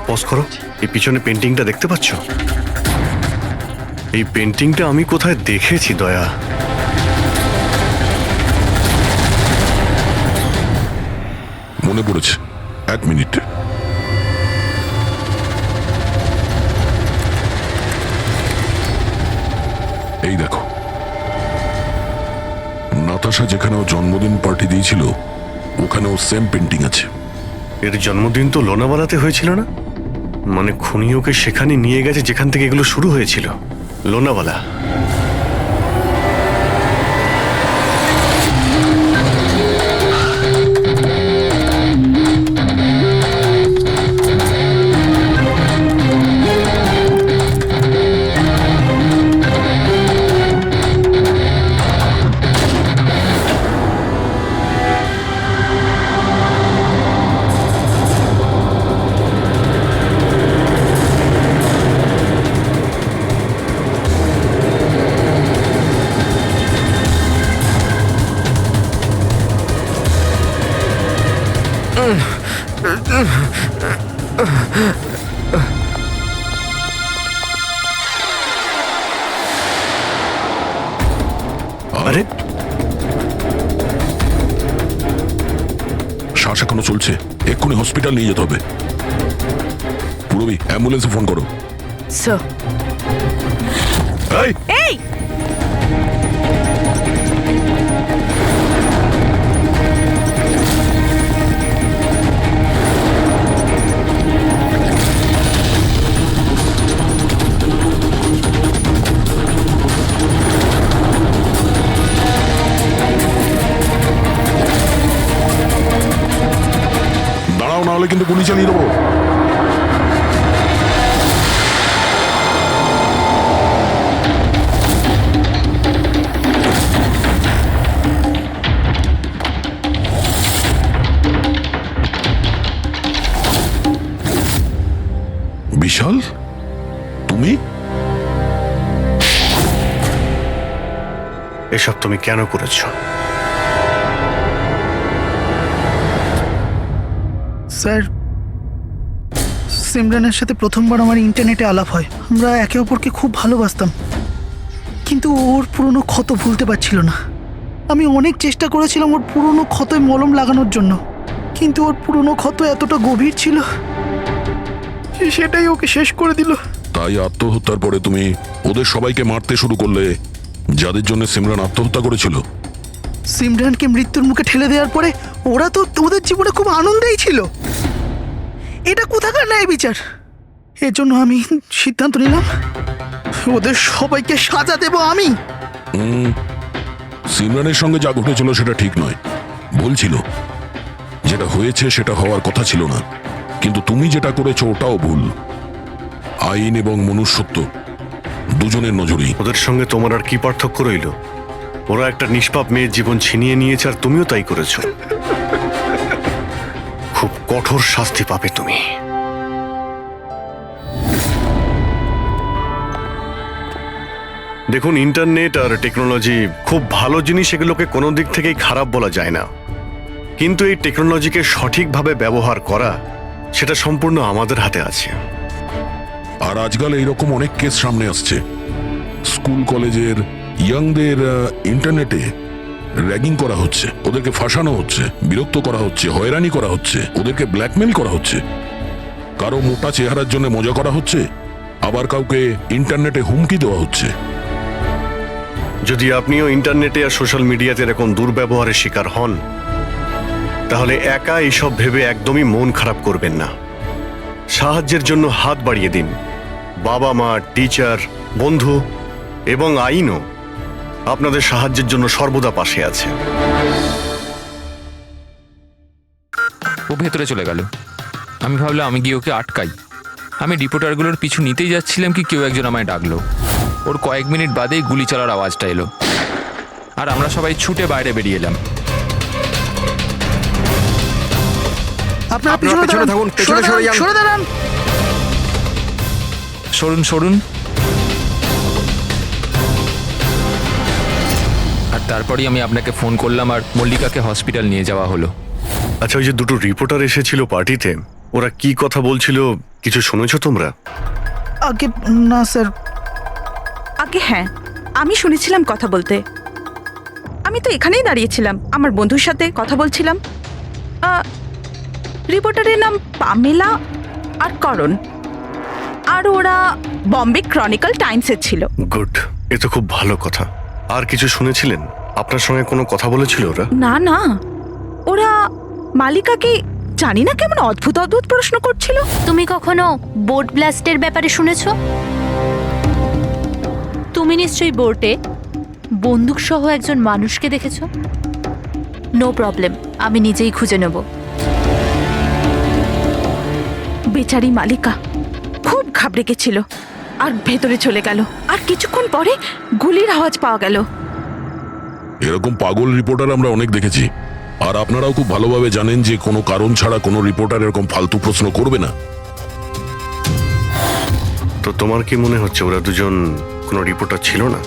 পজ করো। এই পিছনে পেন্টিংটা দেখতে পাচ্ছ? এই পেন্টিংটা আমি কোথায় দেখেছি দয়া। মনে পড়েছে, 1 মিনিট। এই দেখো, নাতাশা যেখানে ও জন্মদিন পার্টি দিয়েছিল ওখানেও সেম পেন্টিং আছে। এর জন্মদিন তো লোনাওয়ালাতে হয়েছিল না? মানে খুনি ওকে সেখানে নিয়ে গেছে যেখান থেকে এগুলো শুরু হয়েছিল, লোনাওয়ালা। আরে শ্বাস এখনো চলছে, এক্ষুনি হসপিটাল নিয়ে যেতে হবে। পুরবি, অ্যাম্বুলেন্সে ফোন করো। স্যার। এই এই দাঁড়াও, না হলে কিন্তু গুলি চালিয়ে দেবো। বিশাল, তুমি? এসব তুমি কেন করেছো? স্যার, সিমরানের সাথে প্রথমবার আমার ইন্টারনেটে আলাপ হয়। আমরা একে অপরকে খুব ভালোবাসতাম, কিন্তু ওর পুরনো ক্ষত ভুলতে পারছিল না। আমি অনেক চেষ্টা করেছিলাম ওর পুরনো ক্ষতয় মলম লাগানোর জন্য, কিন্তু ওর পুরনো ক্ষত এতটা গভীর ছিল, সেটাই ওকে শেষ করে দিল। তাই আত্মহত্যার পরে তুমি ওদের সবাইকে মারতে শুরু করলে, যাদের জন্য সিমরান আত্মহত্যা করেছিল। সিমরানকে মৃত্যুর মুখে ঠেলে দেওয়ার পরে ওরা তো ওদের জীবনে খুব আনন্দেই ছিল। এটা কোথাকার ন্যায় বিচার? এর জন্য আমি সিদ্ধান্ত নিলাম ওদের সবাইকে সাজা দেব আমি। সিমরানের সঙ্গে যা ঘটেছিল সেটা ঠিক নয়, ভুল ছিল। যেটা হয়েছে সেটা হওয়ার কথা ছিল না, কিন্তু তুমি যেটা করেছো ওটাও ভুল। আইন এবং মনুষ্যত্ব দুজনের নজরেই। ওদের সঙ্গে তোমার আর কি পার্থক্য রইল? ওরা একটা নিষ্পাপ মেয়ের জীবন ছিনিয়ে নিয়েছে আর তুমিও তাই করেছো। খুব কঠোর শাস্তি পাবে তুমি। দেখুন, ইন্টারনেট আর টেকনোলজি খুব ভালো জিনিস, এগুলোকে কোনো দিক থেকেই খারাপ বলা যায় না, কিন্তু এই টেকনোলজিকে সঠিকভাবে ব্যবহার করা সেটা সম্পূর্ণ আমাদের হাতে আছে। আর আজকাল এইরকম অনেক কেস সামনে আসছে। স্কুল কলেজের ইয়াংদের ইন্টারনেটে র্যাগিং করা হচ্ছে, ওদেরকে ফাঁসানো হচ্ছে, বিরক্ত করা হচ্ছে, হয়রানি করা হচ্ছে, ওদেরকে ব্ল্যাকমেল করা হচ্ছে। কারো মোটা চেহারার জন্য মজা করা হচ্ছে, আবার কাউকে ইন্টারনেটে হুমকি দেওয়া হচ্ছে। যদি আপনিও ইন্টারনেটে আর সোশ্যাল মিডিয়াতে এরকম দুর্ব্যবহারের শিকার হন, তাহলে একা এইসব ভেবে একদমই মন খারাপ করবেন না। সাহায্যের জন্য হাত বাড়িয়ে দিন। বাবা মা, টিচার, বন্ধু এবং আইনও আপনাদের সাহায্যের জন্য সর্বদা পাশে আছে। ও ভেতরে চলে গেল। আমি ভাবলাম আমি গিয়ে ওকে আটকাই। আমি রিপোর্টারগুলোর পিছু নিতেই যাচ্ছিলাম কি কেউ একজন আমায় ডাকলো। ওর কয়েক মিনিট বাদেই গুলি চলার আওয়াজটা এলো, আর আমরা সবাই ছুটে বাইরে বেরিয়ে এলাম। আপনারা পিছনে থাকুন, সরে দাঁড়ান। সরুন সরুন। আর তারপরেই আমি আপনাকে ফোন করলাম আর মল্লিকাকে হসপিটাল নিয়ে যাওয়া হলো। আচ্ছা, ওই যে দুটো রিপোর্টার এসেছিল পার্টিতে, ওরা কি কথা বলছিল কিছু শুনেছো তোমরা? আগে না স্যার। আগে হ্যাঁ, আমি শুনেছিলাম কথা বলতে। আমি তো এখানেই দাঁড়িয়েছিলাম, আমার বন্ধুর সাথে কথা বলছিলাম। রিপোর্টারের নাম পামেলা আর করণ, আর ওরা বম্বে ক্রনিকল টাইমসের ছিল। গুড, এ তো খুব ভালো কথা। আর কিছু শুনেছিলেন? আপনার সঙ্গে কোনো কথা বলেছিল ওরা? না না, ওরা মালিকাকে জানি না কেমন অদ্ভুত অদ্ভুত প্রশ্ন করছিল। তুমি কখনো বোট ব্লাস্টের ব্যাপারে শুনেছো? তুমি নিশ্চয়ই বোটে বন্দুক সহ একজন মানুষকে দেখেছো। নো প্রবলেম, আমি নিজেই খুঁজে নেব। বেচারি মালিকা খুব ঘাবড়ে গেছিল আর ভেতরে চলে গেল। আর কিছুক্ষণ পরে গুলির আওয়াজ পাওয়া গেল। এরকম পাগল রিপোর্টার আমরা অনেক দেখেছি, আর আপনারাও খুব ভালোভাবে জানেন যে কোনো কারণ ছাড়া কোনো রিপোর্টার এরকম ফালতু প্রশ্ন করবে না। তো তোমার কি মনে হচ্ছে ওরা দুজন কোনো রিপোর্টার ছিল না?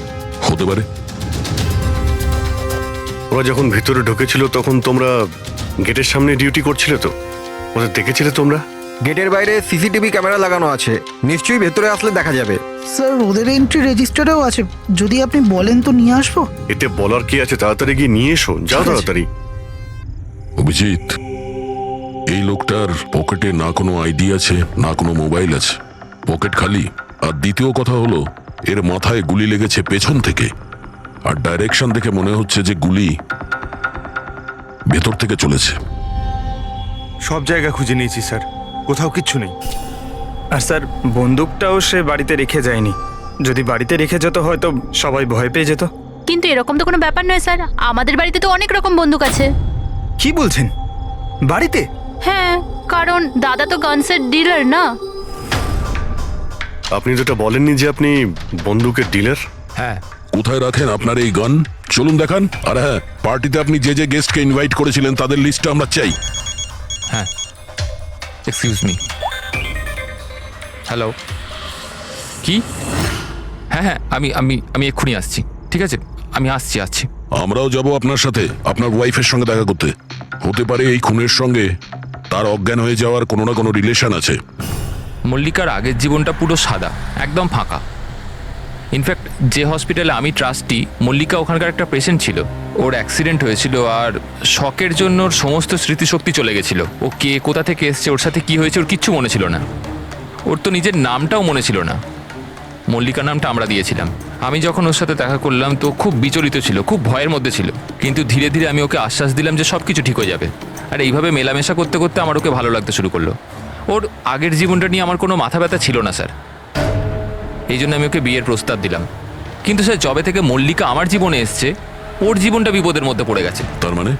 হতে পারে। ওরা যখন ভিতরে ঢুকেছিল তখন তোমরা গেটের সামনে ডিউটি করছিলে, তো ওদের দেখেছিলে তোমরা? গেটের বাইরে সিসিটিভি ক্যামেরা লাগানো আছে, নিশ্চয়ই ভেতরে আসলে দেখা যাবে। স্যার, ওদের এন্ট্রি রেজিস্টারেও আছে, যদি আপনি বলেন তো নিয়ে আসবো। এতে বলার কি আছে, তাড়াতাড়ি গিয়ে নিয়ে এসো, যাও তাড়াতাড়ি। অভিজিৎ, এই লোকটার পকেটে না কোনো আইডি আছে না কোনো মোবাইল আছে, পকেট খালি। আর দ্বিতীয় কথা হলো, এর মাথায় গুলি লেগেছে পেছন থেকে, আর ডাইরেকশন দেখে মনে হচ্ছে যে গুলি ভেতর থেকে চলেছে। সব জায়গা খুঁজে নিয়েছি স্যার, কোথাও কিচ্ছু নেই। আর স্যার, বন্দুকটাও সে বাড়িতে রেখে যায়নি। যদি বাড়িতে রেখে যেত হয়তো সবাই ভয় পেয়ে যেত। কিন্তু এরকম তো কোনো ব্যাপার নয় স্যার, আমাদের বাড়িতে তো অনেক রকম বন্দুক আছে। কি বলছেন, বাড়িতে? হ্যাঁ, কারণ দাদা তো গানসের ডিলার না। আপনি যেটা বলেননি যে আপনি বন্দুকের ডিলার? হ্যাঁ। কোথায় রাখেন আপনার এই গান? চলুন দেখান। আর হ্যাঁ, পার্টিতে আপনি যে যে গেস্টকে ইনভাইট করেছিলেন তাদের লিস্টটা আমরা চাই। হ্যাঁ, এক্সকিউজ মি। হ্যালো, কি? হ্যাঁ হ্যাঁ, আমি আমি আমি এক্ষুনি আসছি। ঠিক আছে, আমি আসছি। আমরাও যাব আপনার সাথে, আপনার ওয়াইফের সঙ্গে দেখা করতে। হতে পারে এই খুনের সঙ্গে তার অজ্ঞান হয়ে যাওয়ার কোনো না কোনো রিলেশন আছে। মল্লিকার আগের জীবনটা পুরো সাদা, একদম ফাঁকা। ইনফ্যাক্ট যে হসপিটালে আমি ট্রাস্টি, মল্লিকা ওখানকার একটা পেশেন্ট ছিল। ওর অ্যাক্সিডেন্ট হয়েছিল আর শকের জন্য ওর সমস্ত স্মৃতিশক্তি চলে গেছিল। ও কে, কোথা থেকে এসছে, ওর সাথে কি হয়েছে, ওর কিচ্ছু মনে ছিল না। ওর তো নিজের নামটাও মনে ছিল না। মল্লিকা নামটা আমরা দিয়েছিলাম। আমি যখন ওর সাথে দেখা করলাম তো খুব বিচলিত ছিল, খুব ভয়ের মধ্যে ছিল। কিন্তু ধীরে ধীরে আমি ওকে আশ্বাস দিলাম যে সব কিছু ঠিক হয়ে যাবে। আর এইভাবে মেলামেশা করতে করতে আমার ওকে ভালো লাগতে শুরু করলো। ওর আগের জীবনটা নিয়ে আমার কোনো মাথা ব্যথা ছিল না স্যার, এই জন্য আমি ওকে বিয়ের প্রস্তাব দিলাম। কিন্তু স্যার, যবে থেকে মল্লিকা আমার জীবনে এসছে, ওর জীবনটা বিপদের মধ্যে পড়ে গেছে। তার মানে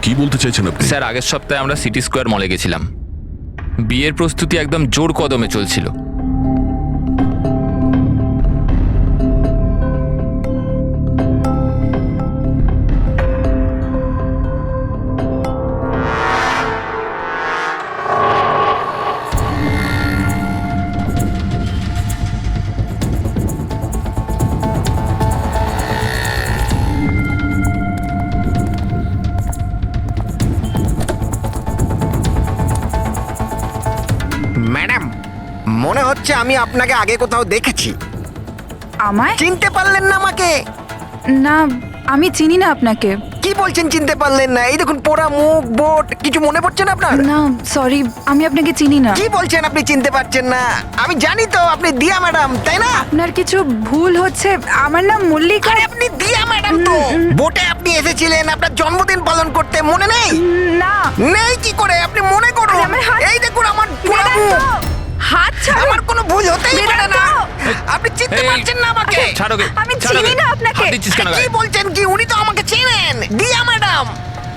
কি বলতে চাইছেন আপনি? স্যার, আগের সপ্তাহে আমরা সিটি স্কোয়ার মলে গেছিলাম। বিয়ের প্রস্তুতি একদম জোর কদমে চলছিল। হচ্ছে আমি আপনাকে আগে কোথাও দেখেছি। আমায় চিনতে পারলেন না আমাকে? না, আমি চিনি না আপনাকে। কি বলছেন চিনতে পারলেন না? এই দেখুন পোড়া মুখ, বোট, কিছু মনে পড়ছে না আপনার? না সরি, আমি আপনাকে চিনি না। কি বলছেন আপনি চিনতে পারছেন না? আমি জানি তো আপনি দিয়া ম্যাডাম, তাই না? আপনার কিছু ভুল হচ্ছে। আমার নাম মল্লিকা। আরে আপনি দিয়া ম্যাডাম তো। বোটে আপনি এসেছিলেন আপনার জন্মদিন পালন করতে, মনে নেই? না। নেই কি করে? আপনি মনে করুন। এই দেখুন আমার পোড়া মুখ। হাত ছাড়ো। আমার কোনো ভুল হতেই পারে না। আপনি চিনতে পারছেন না আমাকে? আমি চিনি না আপনাকে। কি বলছেন কি? উনি তো আমাকে চেনেন, দিয়া ম্যাডাম।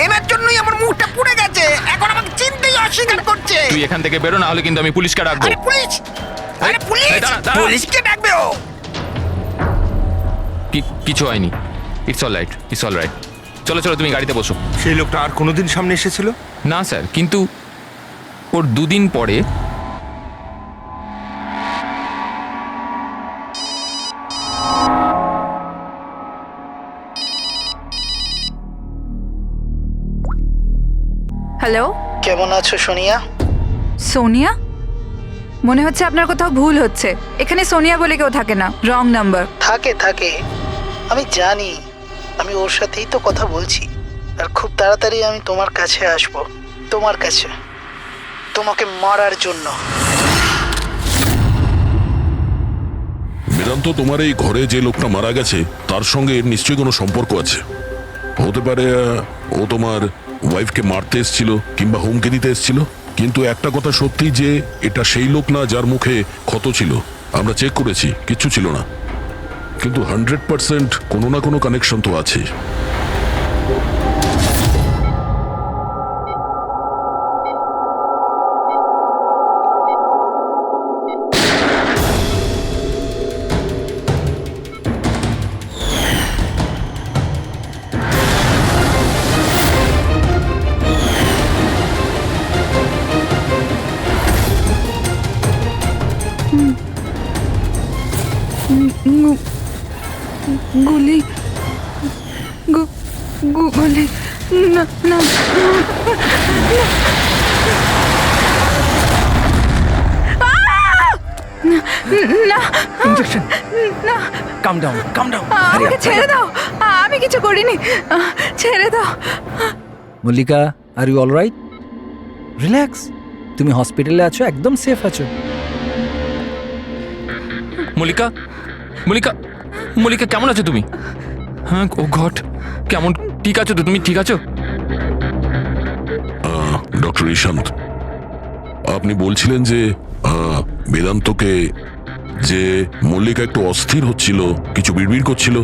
এনার জন্যই আমার মুখটা পুড়ে গেছে, এখন আমাকে চিনতেই অস্বীকার করছে। তুই এখান থেকে বেরো, না হলে কিন্তু আমি পুলিশকে ডাকবো। আরে পুলিশ? আরে পুলিশ? পুলিশকে ডাকবে ও? কিছু হয়নি, it's all right, it's all right. চলো চলো, তুমি গাড়িতে বসো। সেই লোকটা আর কোনোদিন সামনে এসেছিল? না স্যার, কিন্তু ওর 2 দিন পরে হ্যালো, কেমন আছো সোনিয়া? সোনিয়া? মনে হচ্ছে আপনার কোথাও ভুল হচ্ছে। এখানে সোনিয়া বলে কেউ থাকে না, রং নাম্বার। থাকে থাকে, আমি জানি। আমি ওর সাথেই তো কথা বলছি। আর খুব তাড়াতাড়ি আমি তোমার কাছে আসব, তোমার কাছে, তোমাকে মারার জন্য। বেদান্ত, তোমার এই ঘরে যে লোকটা মারা গেছে তার সঙ্গে এর নিশ্চয়ই কোনো সম্পর্ক আছে। হতে পারে ও তোমার ওয়াইফকে মারতে এসেছিল কিংবা হুমকি দিতে এসেছিল। কিন্তু একটা কথা সত্যি যে এটা সেই লোক না যার মুখে ক্ষত ছিল। আমরা চেক করেছি, কিচ্ছু ছিল না। কিন্তু 100% কোনো না কোনো কানেকশন তো আছে। গুলি, গুলি, না না না, ইনজেকশন। না, কাম ডাউন, কাম ডাউন। আমাকে ছেড়ে দাও, আমি কিছু করিনি, ছেড়ে দাও। Mallika, are you all right? Relax, তুমি হসপিটালে আছো, একদম সেফ আছো। মল্লিকা, মল্লিকা, মল্লিকা কেমন আছো তুমি? হ্যাঁ, ও গড, কেমন, ঠিক আছো তো তুমি? ঠিক আছো? ডক্টর ইশান্ত, আপনি বলছিলেন যে বেদান্তকে, যে মল্লিকা একটু অস্থির হচ্ছিল, কিছু বিড়বিড় করছিল।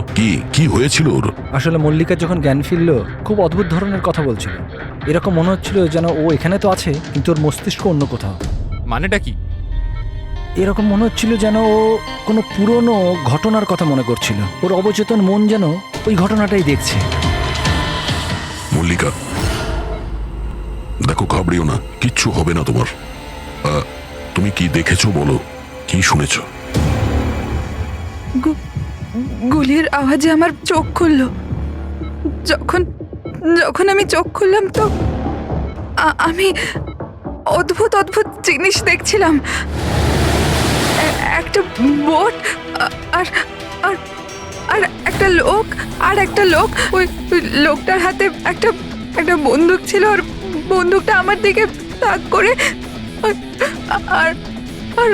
কি হয়েছিল ওর? আসলে মল্লিকা যখন জ্ঞান ফিরল, খুব অদ্ভুত ধরনের কথা বলছিল। এরকম মনে হচ্ছিল যেন ও এখানে তো আছে, কিন্তু ওর মস্তিষ্ক অন্য কোথাও। মানেটা কি? এরকম মনে হচ্ছিল যেন ও কোনো পুরনো ঘটনার কথা মনে করছিল। ওর অবচেতন মন যেন ওই ঘটনাটাই দেখছে। মল্লিকা, দেখো, ঘাবড়িও না, কিচ্ছু হবে না তোমার। তুমি কি দেখেছো বলো, কি শুনেছো? গুলির আওয়াজে আমার চোখ খুললো। যখন আমি চোখ খুললাম তো আমি অদ্ভুত অদ্ভুত জিনিস দেখছিলাম। একটা বোট আর আর আর একটা লোক, ওই লোকটার হাতে একটা বন্দুক ছিল, আর বন্দুকটা আমার দিকে তাক করে, আর আর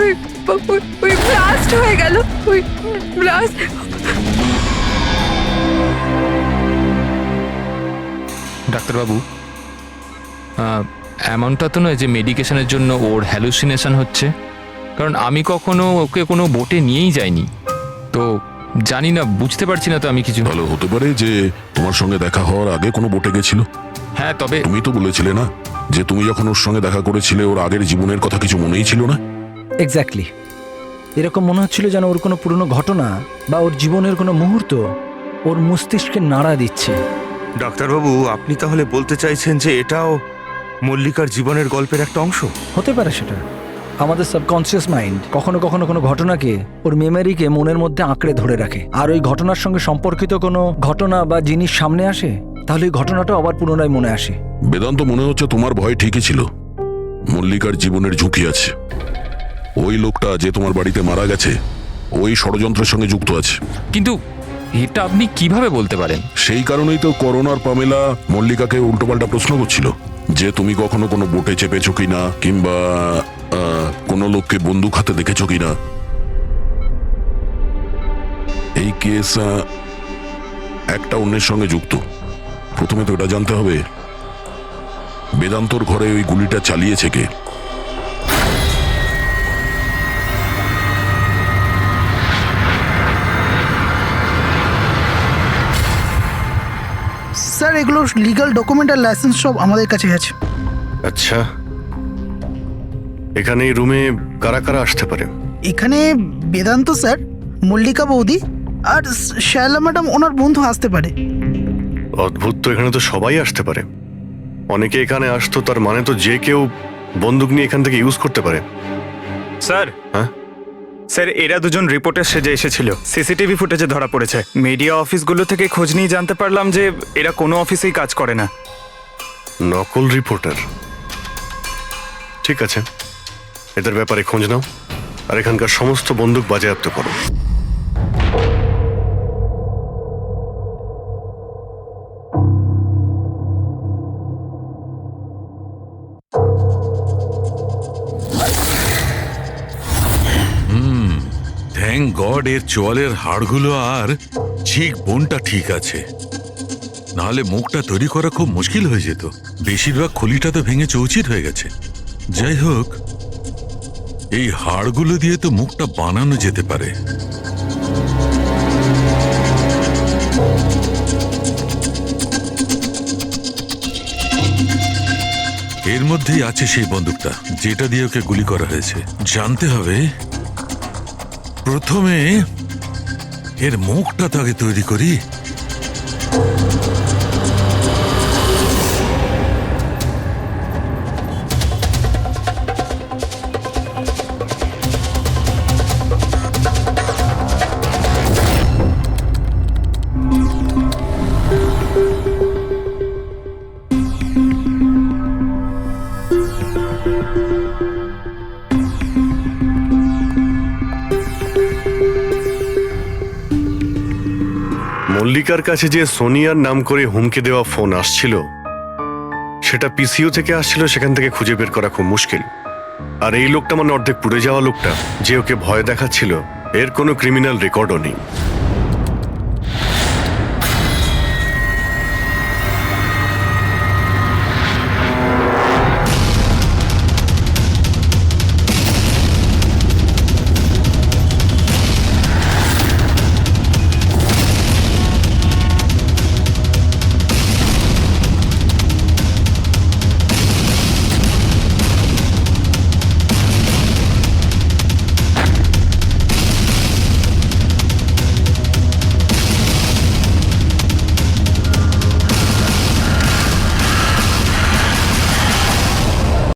ওই ব্লাস্ট হয়ে গেল, ওই ব্লাস্ট। ডাক্তারবাবু, এমনটা তো নয় যে মেডিকেশনের জন্য ওর হ্যালুসিনেশন হচ্ছে, কারণ আমি কখনো ওকে কোনো বোটে নিয়েই যাইনি, তো জানি না, বুঝতে পারছি না তো আমি কিছু। ভালো হতে পারে যে তোমার সঙ্গে দেখা হওয়ার আগে কোনো বোটে গেছিল। হ্যাঁ, তবে তুমি তো বলেছিলে না যে তুমি যখন ওর সঙ্গে দেখা করেছিলে ওর আগের জীবনের কথা কিছু মনেই ছিল না? এক্স্যাক্টলি, এরকম মনে হচ্ছিল যেন ওর কোনো পুরনো ঘটনা বা ওর জীবনের কোনো মুহূর্ত ওর মস্তিষ্কে নাড়া দিচ্ছে। ডাক্তারবাবু, আপনি তাহলে বলতে চাইছেন যে এটাও মল্লিকার জীবনের গল্পের একটা অংশ? হতে পারে সেটা। আমাদের সাবকনসিয়াস মাইন্ড কখনো কখনো কোনো ঘটনাকে, ওর মেমোরিকে মনের মধ্যে আঁকড়ে ধরে রাখে, আর ওই ঘটনার সঙ্গে সম্পর্কিত কোনো ঘটনা বা জিনিস সামনে আসে, তাহলে ওই ঘটনাটা আবার পুনরায় মনে আসে। বেদান্ত, মনে হচ্ছে তোমার ভয় ঠিকই ছিল। মল্লিকার জীবনের ঝুঁকি আছে, ও ওই লোকটা যে তোমার বাড়িতে মারা গেছে ওই ষড়যন্ত্রের সঙ্গে যুক্ত আছে। কিন্তু এটা আপনি কিভাবে বলতে পারেন? সেই কারণেই তো করোনার পামেলা মল্লিকাকে উল্টোপাল্টা প্রশ্ন করছিল যে তুমি কখনো কোনো বোটে চেপেছো কিনা, কিংবা কোনো লোককে বন্দুক হাতে দেখেছো কিনা। এই কেস একটা অন্যের সঙ্গে যুক্ত। প্রথমে তো এটা জানতে হবে বেদান্তর ঘরে ওই গুলিটা চালিয়েছে কে। স্যার এগুলো লিগ্যাল ডকুমেন্ট আর লাইসেন্স সব আমাদের কাছে আছে। আচ্ছা, এখানে এই রুমে কারা কারা আসতে পারে? এখানে বেদান্ত স্যার, মল্লিকা বৌদি আর শায়লা ম্যাডাম ওনার বন্ধু আসতে পারে। অদ্ভুত তো, এখানে তো সবাই আসতে পারে। অনেকে এখানে আসতো, তার মানে তো যে কেউ বন্দুক নিয়ে এখান থেকে ইউজ করতে পারে। স্যার, হ্যাঁ স্যার, এরা দুজন রিপোর্টার সেজে এসেছিল, সিসিটিভি ফুটেজে ধরা পড়েছে। মিডিয়া অফিসগুলো থেকে খোঁজ নিয়ে জানতে পারলাম যে এরা কোনো অফিসেই কাজ করে না। নকল রিপোর্টার? ঠিক আছে, এদের ব্যাপারে খোঁজ নাও আর এখানকার সমস্ত বন্দুক বাজেয়াপ্ত করো। থ্যাংক গড এর চোয়ালের হাড়গুলো আর চিক বোনটা ঠিক আছে, নাহলে মুখটা তৈরি করা খুব মুশকিল হয়ে যেত। বেশিরভাগ খুলিটা তো ভেঙে চৌচির হয়ে গেছে। যাই হোক, এই হাড়গুলো দিয়ে তো মুখটা বানানো যেতে পারে। এর মধ্যেই আছে সেই বন্দুকটা যেটা দিয়ে ওকে গুলি করা হয়েছে। জানতে হবে প্রথমে এর মুখটা তো আগে তৈরি করি। মল্লিকার কাছে যে সোনিয়ার নাম করে হুমকি দেওয়া ফোন আসছিল, সেটা পিসিও থেকে আসছিল, সেখান থেকে খুঁজে বের করা খুব মুশকিল। আর এই লোকটা মানে অর্ধেক পুড়ে যাওয়া লোকটা যে ওকে ভয় দেখাচ্ছিল, এর কোনো ক্রিমিনাল রেকর্ডও নেই।